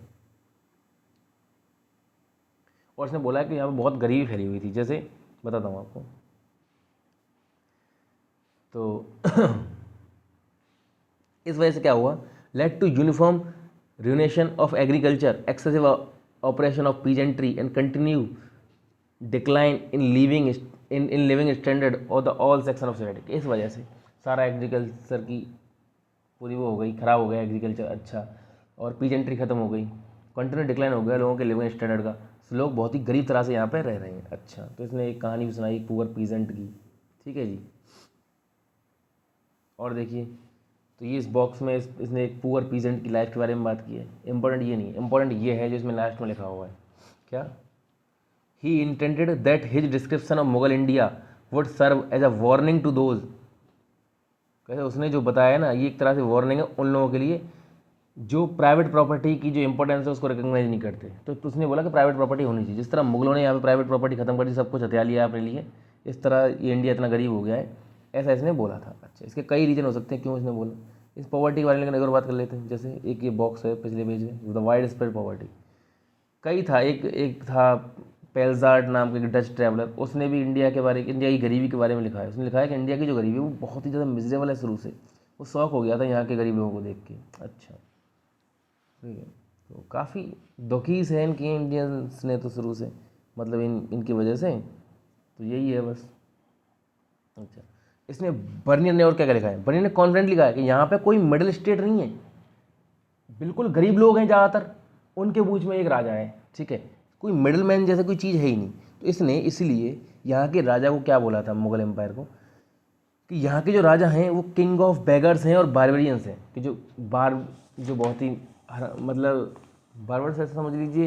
और इसने बोला है कि यहाँ पर बहुत गरीबी फैली हुई थी। जैसे बताता हूँ आपको, तो इस वजह से क्या हुआ, led to uniform ruination of agriculture, excessive operation of peasantry and continue decline in living standard of the all section of society। इस वजह से सारा एग्रीकल्चर की पूरी वो हो गई, ख़राब हो गया एग्रीकल्चर, अच्छा, और पीजेंट्री ख़त्म हो गई, कंटिन्यू डिक्लाइन हो गया लोगों के लिविंग स्टैंडर्ड का, लोग बहुत ही गरीब तरह से यहाँ पे रह रहे हैं। अच्छा, तो इसने एक कहानी भी सुनाई पुअर पीजेंट की, ठीक है जी। और देखिए, तो ये इस बॉक्स में इसने एक पुअर पीजेंट की लाइफ के बारे में बात की है। इंपॉर्टेंट ये नहीं है, इंपॉर्टेंट ये है जो इसमें लास्ट में लिखा हुआ है, क्या, he intended that his description of Mughal India would serve as a warning to those, कैसे उसने जो बताया ना ये एक तरह से वार्निंग है उन लोगों के लिए जो प्राइवेट प्रॉपर्टी की जो इंपॉर्टेंस है उसको रिकॉग्नाइज नहीं करते। तो उसने बोला कि प्राइवेट प्रॉपर्टी होनी चाहिए, जिस तरह मुगलों ने यहाँ पे प्राइवेट प्रॉपर्टी खत्म कर दी, सब कुछ हथिया लिया अपने लिए, इस तरह ये इंडिया इतना गरीब हो गया है, ऐसा इसने बोला था। अच्छा, इसके कई रीजन हो सकते हैं क्यों इसने बोला। इस पॉवर्टी के बारे में लेकिन एक और बात कर लेते हैं। जैसे एक ये बॉक्स है पिछले पेज में, द वाइड स्प्रेड पॉवर्टी, कई था, एक था पेल्जार्ड नाम का एक डच ट्रैवलर, उसने भी इंडिया की गरीबी के बारे में लिखा है। उसने लिखा है कि इंडिया की जो गरीबी है वो बहुत ही ज़्यादा मिजरेबल है शुरू से, वो शौक हो गया था यहाँ के गरीब लोगों को देख के। अच्छा, ठीक है, तो काफ़ी दुखी सहन किए इंडियंस ने तो शुरू से, मतलब इनकी वजह से, तो यही है बस। अच्छा, इसने बर्नियर ने और क्या क्या लिखा है, बर्नियर ने कॉन्फिडेंट लिखा है कि यहाँ पे कोई मिडिल स्टेट नहीं है, बिल्कुल गरीब लोग हैं ज़्यादातर, उनके बीच में एक राजा है, ठीक है, कोई मिडिल मैन जैसे कोई चीज़ है ही नहीं। तो इसने इसलिए यहाँ के राजा को क्या बोला था, मुगल एम्पायर को, कि यहाँ के जो राजा हैं वो किंग ऑफ बेगर्स हैं और बारबेरियंस हैं, कि जो बहुत ही मतलब बारबर्स ऐसा समझ लीजिए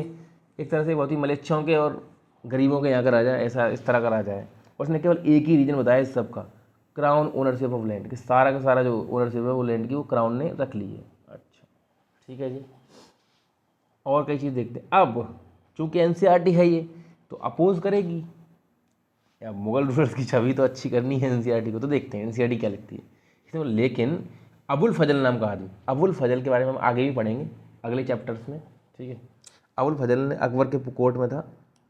एक तरह से बहुत ही मलेच्छों के और गरीबों के यहाँ का राजा, ऐसा इस तरह का राजा है। और उसने केवल एक ही रीजन बताया इस सब का, क्राउन ओनरशिप ऑफ लैंड, कि सारा का सारा जो ओनरशिप है वो लैंड की वो क्राउन ने रख ली है। अच्छा, ठीक है जी। और कई चीज़ देखते हैं। अब चूँकि NCERT है ये, तो अपोज करेगी या मुगल रूलर्स की छवि तो अच्छी करनी है NCERT को, तो देखते हैं NCERT क्या लिखती है इसमें। लेकिन अबुल फजल नाम का आदमी, अबुल फजल के बारे में हम आगे भी पढ़ेंगे अगले चैप्टर्स में, ठीक है। अबुल फजल ने अकबर के कोर्ट में था,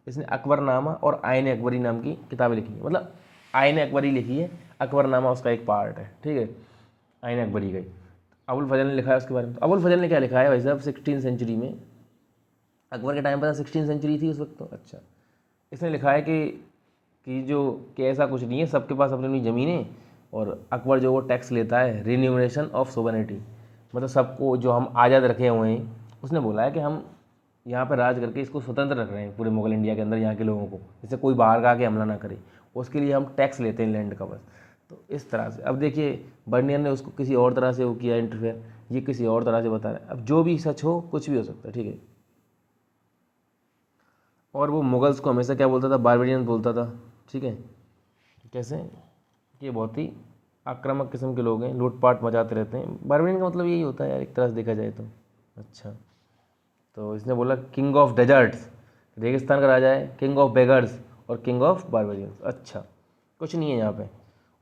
इसने अकबरनामा और आयन अकबरी नाम की किताबें लिखी हैं, मतलब आयन अकबरी लिखी है, अकबरनामा उसका एक पार्ट है, ठीक है, आयन अकबरी का ही। अबुल फजल ने लिखा है उसके बारे में। तो अबुल फजल ने क्या लिखा है भाई साहब, 16वीं सेंचुरी में, अकबर के टाइम पर 16वीं सेंचुरी थी उस वक्त तो। अच्छा, इसने लिखा है कि ऐसा कुछ नहीं है, सबके पास अपनी अपनी ज़मीनें, और अकबर जो वो टैक्स लेता है रिन्यूमरेशन ऑफ सोवरेनिटी, मतलब सबको जो हम आज़ाद रखे हुए हैं, उसने बोला है कि हम यहाँ पर राज करके इसको स्वतंत्र रख रहे हैं पूरे मुगल इंडिया के अंदर, यहाँ के लोगों को, जिससे कोई बाहर का आके हमला ना करे, उसके लिए हम टैक्स लेते हैं लैंड का बस। तो इस तरह से अब देखिए बर्नियर ने उसको किसी और तरह से वो किया इंटरफेयर, ये किसी और तरह से बता रहा है। अब जो भी सच हो कुछ भी हो सकता है, ठीक है। और वो मुगल्स को हमेशा क्या बोलता था, बारबेरियन बोलता था, ठीक है। कैसे, ये बहुत ही आक्रामक किस्म के लोग हैं, लूटपाट मचाते रहते हैं। बारबेरियन का मतलब यही होता है यार एक तरह से देखा जाए तो। अच्छा, तो इसने बोला किंग ऑफ डेजर्ट्स, रेगिस्तान का राजा है, किंग ऑफ बेगर्स और किंग ऑफ बारबेरियंस। अच्छा, कुछ नहीं है यहाँ पे।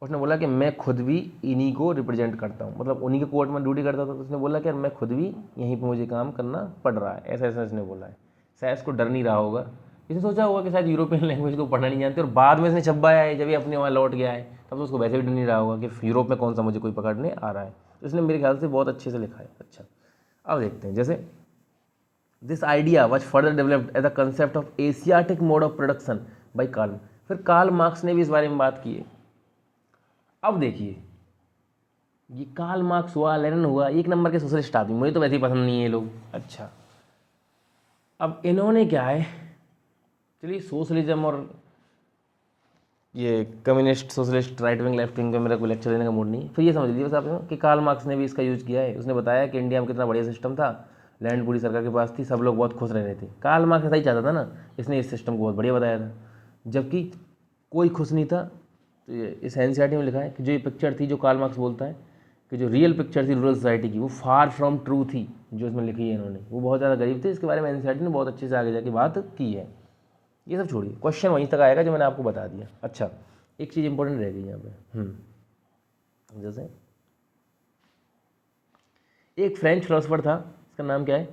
उसने बोला कि मैं खुद भी इन्हीं को रिप्रेजेंट करता हूँ, मतलब उन्हीं के कोर्ट में ड्यूटी करता था। तो उसने बोला कि यार मैं खुद भी यहीं पे मुझे काम करना पड़ रहा है, ऐसा ऐसा इसने बोला है। शायद इसको डर नहीं रहा होगा, इसने सोचा होगा कि शायद यूरोपियन लैंग्वेज को पढ़ना नहीं जानते, और बाद में इसने छपाया है जब ये अपने वहाँ लौट गया है, तब तो उसको वैसे भी डर नहीं रहा होगा कि यूरोप में कौन सा मुझे कोई पकड़ने आ रहा है। तो इसने मेरे ख्याल से बहुत अच्छे से लिखा है। अच्छा, अब देखते हैं, जैसे this idea was further developed as a concept of Asiatic mode of production by Karl. फिर कार्ल मार्क्स ने भी इस बारे में बात की है। अब देखिए, ये कार्ल मार्क्स हुआ, लेनिन हुआ, एक नंबर के सोशलिस्ट आदमी, मुझे तो वैसे ही पसंद नहीं है ये लोग। अच्छा, अब इन्होंने क्या है, चलिए सोशलिज्म और ये communist socialist right wing left wing पे मेरा कोई लेक्चर देने का मूड नहीं। फिर ये समझ लीजिए बस आप कि कार्ल मार्क्स ने भी इसका यूज़ किया है। उसने बताया कि इंडिया में कितना बढ़िया सिस्टम था, लैंड पूरी सरकार के पास थी, सब लोग बहुत खुश रह रहे थे। कार्ल मार्क्स ऐसा ही चाहता था ना, इसने इस सिस्टम को बहुत बढ़िया बताया था, जबकि कोई खुश नहीं था। तो ये इस एनसीईआरटी में लिखा है कि जो ये पिक्चर थी, जो कार्ल मार्क्स बोलता है कि जो रियल पिक्चर थी रूरल सोसाइटी की, वो फार फ्रॉम ट्रू थी, जो इसमें लिखी है इन्होंने, वो बहुत ज़्यादा गरीब थे। इसके बारे में एनसीईआरटी ने बहुत अच्छे से आगे जाके बात की है। ये सब छोड़िए, क्वेश्चन वहीं तक आएगा जो मैंने आपको बता दिया। अच्छा, एक चीज़ इंपॉर्टेंट रह गई यहाँ पे, जैसे एक फ्रेंच फिलोसफर था, इसका नाम क्या है,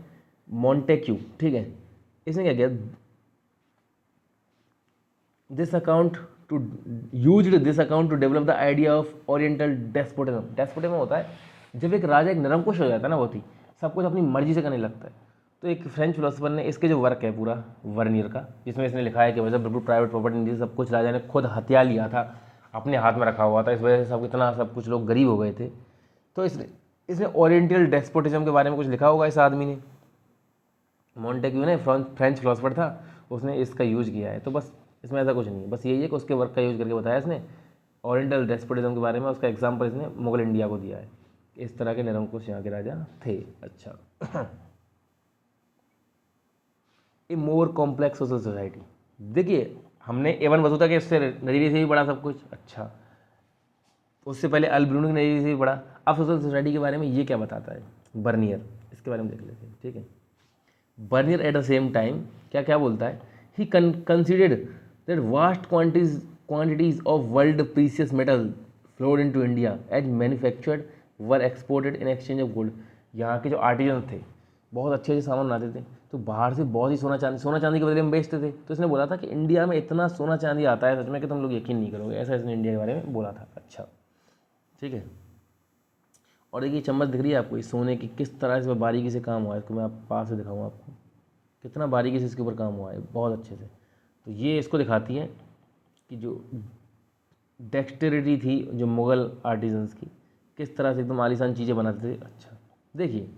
मॉन्टेक्यू, ठीक है। इसने क्या किया, this account to used this account to develop the idea of oriental despotism. Despotism होता है जब एक राजा एक निरंकुश हो जाता है ना, बहुत ही सब कुछ अपनी मर्जी से करने लगता है। तो एक फ्रेंच फिलोसफर ने, इसके जो वर्क है पूरा वर्नियर का, जिसमें इसने लिखा है कि वैसे बिल्कुल प्राइवेट प्रॉपर्टी नहीं थी, सब कुछ राजा ने खुद हथिया लिया था, अपने हाथ में रखा हुआ था, इस वजह से सब इतना सब कुछ लोग गरीब हो गए थे। तो इसने ओरिएंटल डेस्पोटिज्म के बारे में कुछ लिखा होगा इस आदमी ने, मॉन्टेक्यू ने, फ्रेंच फिलोसफर था, उसने इसका यूज किया है। तो बस इसमें ऐसा कुछ नहीं है, बस यही है कि उसके वर्क का यूज करके बताया इसने ओरिएंटल डेस्पोटिज्म के बारे में। उसका एग्जाम्पल इसने मुगल इंडिया को दिया है, इस तरह के निरंकुश यहाँ के राजा थे। अच्छा, ए मोर कॉम्प्लेक्स सोशल सोसाइटी। देखिए, हमने एवन वसुता के उससे नजरिए से भी पढ़ा सब कुछ। अच्छा, उससे पहले अल्ब्रूनो के नजरिए से भी पढ़ा। अब सोशल सोसाइटी के बारे में ये क्या बताता है, बर्नियर, इसके बारे में देख लेते हैं, ठीक है। Bernier at the same time क्या क्या बोलता है, he considered that vast quantities of world precious metal flowed into India as manufactured were exported in exchange of gold। यहाँ के जो आर्टिजन थे बहुत अच्छे अच्छे सामान बनाते थे, तो बाहर से बहुत ही सोना चांदी के बदले में बेचते थे। तो इसने बोला था कि इंडिया में इतना सोना चांदी आता है सच में कि तुम लोग यकीन नहीं करोगे, ऐसा इसने इंडिया के बारे में बोला था। अच्छा, ठीक है। और देखिए चम्मच दिख रही है आपको, इस सोने की किस तरह से बारीकी से काम हुआ है, इसको मैं आप पास से दिखाऊँ आपको, कितना बारीकी से इसके ऊपर काम हुआ है, बहुत अच्छे से। तो ये इसको दिखाती है कि जो डेक्सटेरिटी थी जो मुग़ल आर्टिजन्स की, किस तरह से एकदम आलीशान चीज़ें बनाते थे। अच्छा, देखिए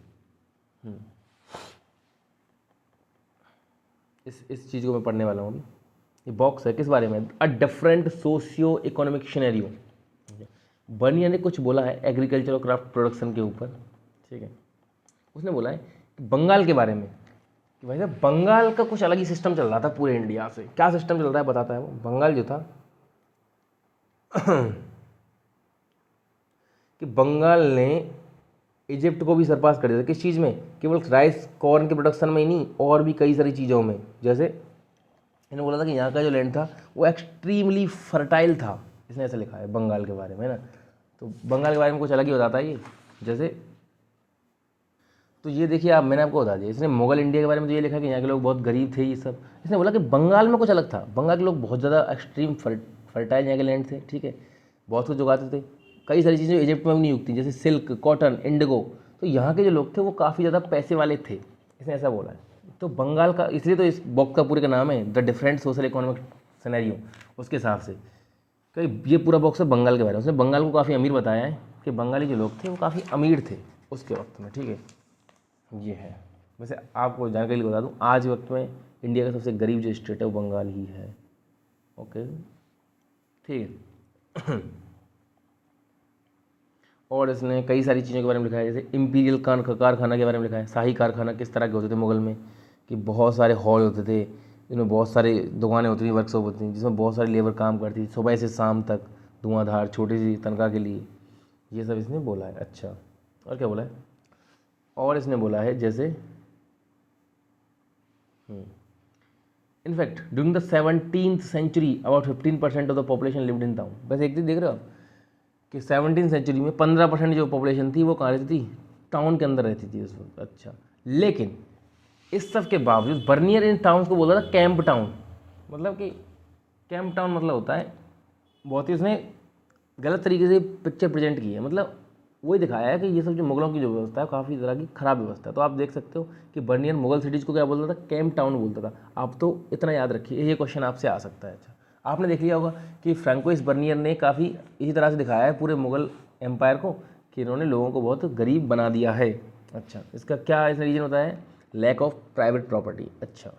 इस चीज़ को मैं पढ़ने वाला हूँ अभी। ये बॉक्स है किस बारे में, a different socio economic scenario. Bernier ने कुछ बोला है एग्रीकल्चर और क्राफ्ट प्रोडक्शन के ऊपर, ठीक है। उसने बोला है कि बंगाल के बारे में, कि भाई साहब बंगाल का कुछ अलग ही सिस्टम चल रहा था पूरे इंडिया से। क्या सिस्टम चल रहा है बताता है वो। बंगाल जो था कि बंगाल ने इजिप्ट को भी सरपास कर दिया था। किस चीज़ में, केवल राइस कॉर्न के प्रोडक्शन में ही नहीं, और भी कई सारी चीज़ों में। जैसे इन्होंने बोला था कि यहाँ का जो लैंड था वो एक्सट्रीमली फर्टाइल था, इसने ऐसा लिखा है बंगाल के बारे में, है ना। तो बंगाल के बारे में कुछ अलग ही बताता है ये। जैसे तो ये देखिए आप, मैंने आपको बता दिया। इसने मुगल इंडिया के बारे में तो ये लिखा कि यहाँ के लोग बहुत गरीब थे ये सब। इसने बोला कि बंगाल में कुछ अलग था, बंगाल के लोग बहुत ज़्यादा एक्सट्रीम फर्टाइल यहाँ के लैंड थे, ठीक है, बहुत कुछ उगाते थे। कई सारी चीज़ें इजिप्ट में भी नहीं उगती, जैसे सिल्क, कॉटन, इंडिगो। तो यहाँ के जो लोग थे वो काफ़ी ज़्यादा पैसे वाले थे, इसने ऐसा बोला है। तो बंगाल का, इसलिए तो इस बॉक्स का पूरे का नाम है the different social economic scenario. उसके हिसाब से कई ये पूरा बॉक्स है बंगाल के बारे में। उसने बंगाल को काफ़ी अमीर बताया है कि बंगाली जो लोग थे वो काफ़ी अमीर थे उसके वक्त में, ठीक है। ये है। वैसे आपको जानकारी बता दूं, आज वक्त में इंडिया का सबसे गरीब जो स्टेट है वो बंगाल ही है। ओके, ठीक है। और इसने कई सारी चीज़ों के बारे में लिखा है, जैसे इम्पीरियल कारखाना के बारे में लिखा है। शाही कारखाना किस तरह के होते थे मुगल में, कि बहुत सारे हॉल होते थे, इनमें बहुत सारी दुकानें होती थी, वर्कशॉप होती थी, जिसमें बहुत सारी लेबर काम करती थी सुबह से शाम तक, धुआंधार, छोटी सी तनख्वाह के लिए। ये सब इसने बोला है। अच्छा, और क्या बोला है, और इसने बोला है जैसे in fact during the 17th century about 15% of the population lived in town. बस एक चीज़ देख रहे हो आप कि 17th सेंचुरी में 15% जो पॉपुलेशन थी वो कहाँ रहती थी, टाउन के अंदर रहती थी उस वक्त। अच्छा, लेकिन इस सब के बावजूद बर्नियर इन टाउन्स को बोला था कैंप टाउन। मतलब कि कैंप टाउन मतलब होता है, बहुत ही उसने गलत तरीके से पिक्चर प्रेजेंट की है। मतलब वही दिखाया है कि ये सब जो मुगलों की जो व्यवस्था है काफ़ी तरह की खराब व्यवस्था है। तो आप देख सकते हो कि बर्नियर मुगल सिटीज़ को क्या बोलता था, कैंप टाउन बोलता था। आप तो इतना याद रखिए, ये क्वेश्चन आपसे आ सकता है। अच्छा, आपने देख लिया होगा कि फ्रैंकोइस बर्नियर ने काफ़ी इसी तरह से दिखाया है पूरे मुगल एम्पायर को कि इन्होंने लोगों को बहुत गरीब बना दिया है। अच्छा, इसका क्या इसमें रीज़न होता है, लैक ऑफ प्राइवेट प्रॉपर्टी। अच्छा,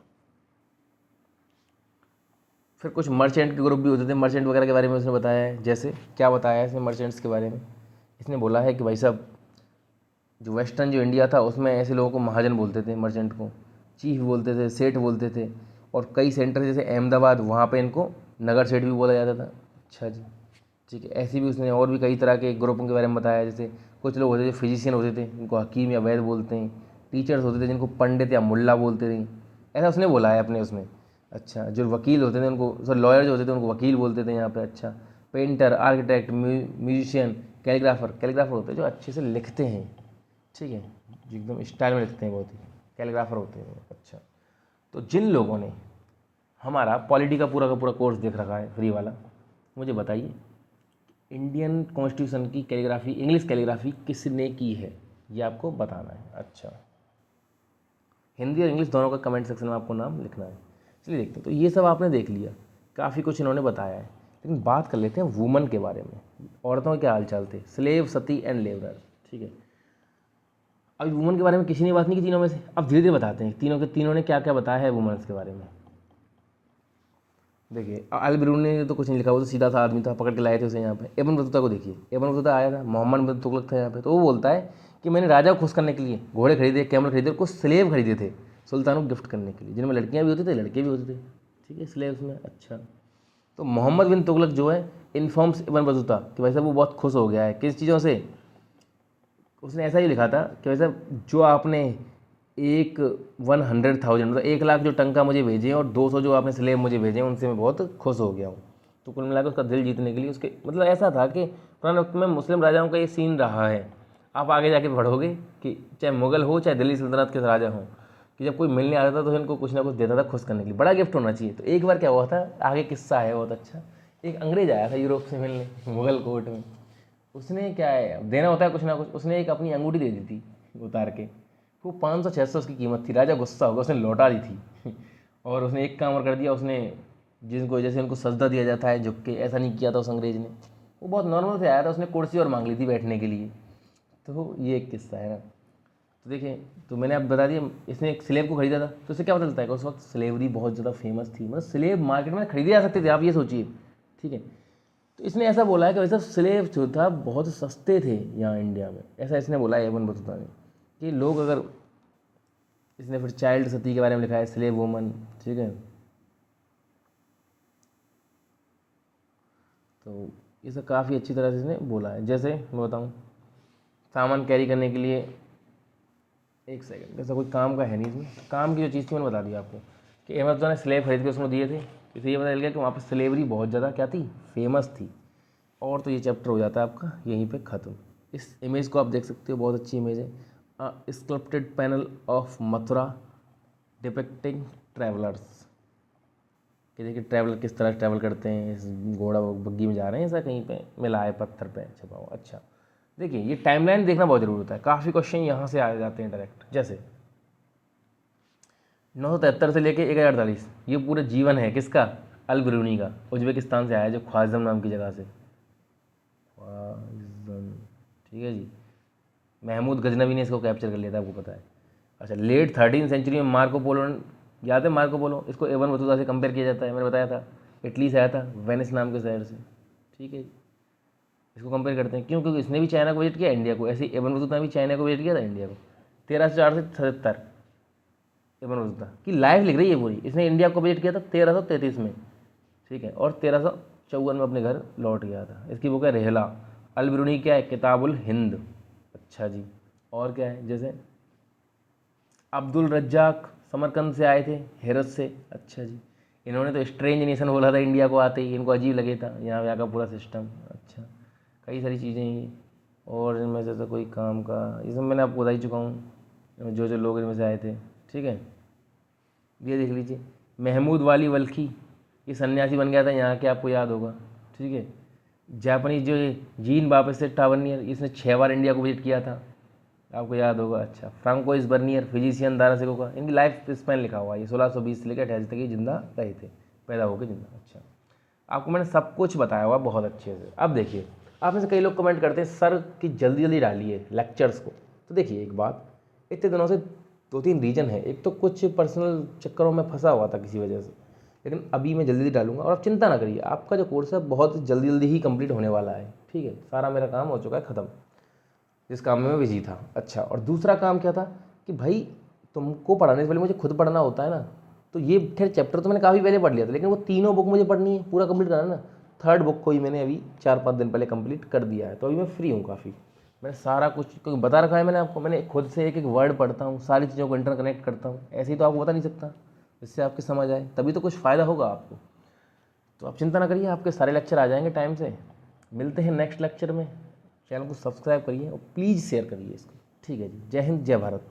फिर कुछ मर्चेंट के ग्रुप भी होते थे, मर्चेंट वगैरह के बारे में उसने बताया है। जैसे क्या बताया है इसने मर्चेंट्स के बारे में, इसने बोला है कि भाई साहब जो वेस्टर्न जो इंडिया था उसमें ऐसे लोगों को महाजन बोलते थे, मर्चेंट को चीफ बोलते थे, सेठ बोलते थे। और कई सेंटर जैसे अहमदाबाद, वहाँ पे इनको नगर सेठ भी बोला जाता था। अच्छा जी, ठीक है। ऐसी भी उसने और भी कई तरह के ग्रुपों के बारे में बताया। जैसे कुछ लोग होते थे फिजिशियन होते थे, जिनको हकीम या वैद्य बोलते हैं। टीचर्स होते थे जिनको पंडित या मुल्ला बोलते थे, ऐसा उसने बोला है अपने उसमें। अच्छा, जो वकील होते थे उनको, सॉरी लॉयर जो होते थे उनको वकील बोलते थे यहाँ पे। अच्छा, painter, architect, musician, calligrapher, calligrapher होते हैं जो अच्छे से लिखते हैं, ठीक है, जो एकदम स्टाइल में लिखते हैं, बहुत ही कैलीग्राफर होते हैं वो। अच्छा, तो जिन लोगों ने हमारा पॉलिटी का पूरा कोर्स देख रखा है फ्री वाला, मुझे बताइए इंडियन कॉन्स्टिट्यूशन की कैलीग्राफी, इंग्लिश कैलीग्राफी किसने की है, ये आपको बताना है। अच्छा, हिंदी और इंग्लिश दोनों का कमेंट सेक्शन में आपको नाम लिखना है। चलिए देखते हैं। तो ये सब आपने देख लिया, काफ़ी कुछ इन्होंने बताया है, लेकिन बात कर लेते हैं वुमन के बारे में। औरतों के क्या हाल चाल थे, स्लेव, सती एंड लेबरर। ठीक है, अब वुमन के बारे में किसी ने बात नहीं की तीनों में से। अब धीरे धीरे बताते हैं तीनों के तीनों ने क्या क्या बताया है वुमेन्स के बारे में। देखिए, अल बिरून ने तो कुछ नहीं लिखा, वो तो सीधा सा आदमी था, पकड़ के लाए थे उसे यहाँ पे। इब्न बतूता को देखिए, इब्न बतूता आया था, मोहम्मद बिन तुगलक था यहाँ पे, तो वो बोलता है कि मैंने राजा को खुश करने के लिए घोड़े खरीदे, कैमल खरीदे, कुछ स्लेव खरीदे थे सुल्तान को गिफ्ट करने के लिए, जिनमें लड़कियाँ भी होती थी लड़के भी होते थे। ठीक है, स्लेव्स में। अच्छा, तो मोहम्मद बिन तुगलक जो है इन्फॉर्म्स इब्न बतूता कि भाई साहब वो बहुत खुश हो गया है किस चीज़ों से। उसने ऐसा ही लिखा था कि भाई साहब जो आपने 100,000 मतलब 1 लाख जो टंका मुझे भेजे और 200 जो आपने स्लेब मुझे भेजे, उनसे मैं बहुत खुश हो गया हूँ। तो कुल मिलाकर उसका दिल जीतने के लिए उसके मतलब ऐसा था कि पुराने वक्त में मुस्लिम राजाओं का ये सीन रहा है। आप आगे जाके पढ़ोगे कि चाहे मुगल हो चाहे दिल्ली सल्तनत के राजा हों, कि जब कोई मिलने आता था तो इनको कुछ ना कुछ देता था खुश करने के लिए, बड़ा गिफ्ट होना चाहिए। तो एक बार क्या हुआ था, आगे किस्सा है बहुत अच्छा। एक अंग्रेज आया था यूरोप से मिलने मुगल कोर्ट में। उसने क्या है, देना होता है कुछ ना कुछ, उसने एक अपनी अंगूठी दे दी थी उतार के। वो 500-600 उसकी कीमत थी। राजा गुस्सा होगा, उसने लौटा दी थी और उसने एक काम और कर दिया, उसने जिनको जैसे उनको सजदा दिया जाता है झुक के, ऐसा नहीं किया था उस अंग्रेज ने। वो बहुत नॉर्मल से आया था, उसने कुर्सी और मांग ली थी बैठने के लिए। तो ये एक किस्सा है ना। तो देखिए, तो मैंने अब बता दिया, इसने एक स्लेव को खरीदा था, तो इससे क्या पता चलता है कि उस वक्त स्लेवरी बहुत ज़्यादा फेमस थी, मतलब स्लेव मार्केट में खरीदे जा सकते थे, आप ये सोचिए। ठीक है, तो इसने ऐसा बोला है कि वैसे स्लेव जो था बहुत सस्ते थे यहाँ इंडिया में, ऐसा इसने बोला है एबन बतूता ने कि लोग अगर, इसने फिर चाइल्ड सती के बारे में लिखा है, स्लेव वुमन। ठीक है, तो ये सब काफ़ी अच्छी तरह से इसने बोला है। जैसे मैं बताऊँ, सामान कैरी करने के लिए, एक सेकंड, ऐसा कोई काम का है नहीं इसमें, काम की जो चीज़ थी मैंने बता दिया आपको कि अहमद ने स्लेव खरीद के उसको दिए थे। इससे ये पता चल गया कि वहाँ पर स्लेवरी बहुत ज़्यादा क्या थी, फेमस थी। और तो ये चैप्टर हो जाता है आपका यहीं पे ख़त्म। इस इमेज को आप देख सकते हो, बहुत अच्छी इमेज है। Sculpted panel of Mathura depicting travellers, कि देखिए ट्रैवलर किस तरह ट्रैवल करते हैं, इस घोड़ा बग्गी में जा रहे हैं, ऐसा कहीं पे मिला है पत्थर पे छपा हुआ। अच्छा, देखिए ये टाइमलाइन देखना बहुत ज़रूरी होता है, काफ़ी क्वेश्चन यहाँ से आ जाते हैं डायरेक्ट। जैसे 973 से लेके 1048, ये पूरे जीवन है किसका, अल बिरूनी का, उज्बेकिस्तान से आया जो ख्वारिज़म नाम की जगह से। ख्वारिज़म, ठीक है जी। महमूद गजनवी ने इसको कैप्चर कर लिया था, आपको पता है। अच्छा, लेट 13वीं सेंचुरी में मार्को पोलो, याद है मार्को पोलो, इसको एबन बतूता से कंपेयर किया जाता है, मैंने बताया था। इटली से आया था, वेनिस नाम के शहर से। ठीक है, इसको कंपेयर करते हैं क्यों, क्योंकि इसने भी चाइना को विजिट किया इंडिया को, ऐसे ही एबन बतूता ने भी चाइना को विजिट किया था इंडिया को। 1304 से 77 एबन बतूता की लाइफ लिख रही है पूरी। इसने इंडिया को विजिट किया था 1333 में, ठीक है, और 1354 में अपने घर लौट गया था। इसकी बुक है रेहला। अल बिरूनी क्या है, किताबुल हिंद। अच्छा जी, और क्या है, जैसे अब्दुल रज्जाक समरकंद से आए थे, हेरत से। अच्छा जी, इन्होंने तो स्ट्रेंज नेशन बोला था इंडिया को आते ही, इनको अजीब लगे था यहाँ का पूरा सिस्टम। अच्छा, कई सारी चीज़ें ये, और इनमें से तो कोई काम का, ये सब मैंने आपको बता ही चुका हूँ, जो जो लोग इनमें से आए थे। ठीक है, ये देख लीजिए, महमूद वाली वल्खी, ये सन्यासी बन गया था यहाँ के, आपको याद होगा। ठीक है, जापानीज जो ये जीन बापेस्ट टावर्नियर, इसने 6 बार इंडिया को विजिट किया था, आपको याद होगा। अच्छा, फ्रांकोइस बर्नियर, फिजिशियन दारासिको का, इनकी लाइफ स्पैन लिखा हुआ है, ये 1620 से लेकर 88 तक ये जिंदा रहे थे, पैदा होकर जिंदा। अच्छा, आपको मैंने सब कुछ बताया हुआ बहुत अच्छे से। अब देखिए, आप में से कई लोग कमेंट करते हैं सर कि जल्दी जल्दी डालिए लेक्चर्स को। तो देखिए एक बात, इतने दिनों से 2-3 रीज़न है। एक तो कुछ पर्सनल चक्करों में फंसा हुआ था किसी वजह से, लेकिन अभी मैं जल्दी जल्दी डालूंगा। और आप चिंता ना करिए, आपका जो कोर्स है बहुत जल्दी जल्दी ही कंप्लीट होने वाला है। ठीक है, सारा मेरा काम हो चुका है ख़त्म, जिस काम में मैं बिजी था। अच्छा, और दूसरा काम क्या था कि भाई तुमको पढ़ाने से पहले मुझे खुद पढ़ना होता है ना। तो ये खैर चैप्टर तो मैंने काफ़ी पहले पढ़ लिया था, लेकिन वो तीनों बुक मुझे पढ़नी है, पूरा कंप्लीट करना है ना। थर्ड बुक को ही मैंने अभी 4-5 दिन पहले कंप्लीट कर दिया है, तो अभी मैं फ्री हूँ काफ़ी। मैंने सारा कुछ क्योंकि बता रखा है मैंने आपको, मैंने खुद से एक एक वर्ड पढ़ता हूँ, सारी चीज़ों को इंटरकनेक्ट करता हूँ। ऐसे ही तो आपको बता नहीं सकता, जिससे आपकी समझ आए, तभी तो कुछ फ़ायदा होगा आपको। तो आप चिंता ना करिए, आपके सारे लेक्चर आ जाएंगे टाइम से। मिलते हैं नेक्स्ट लेक्चर में। चैनल को सब्सक्राइब करिए और प्लीज़ शेयर करिए इसको। ठीक है जी, जय हिंद, जय भारत।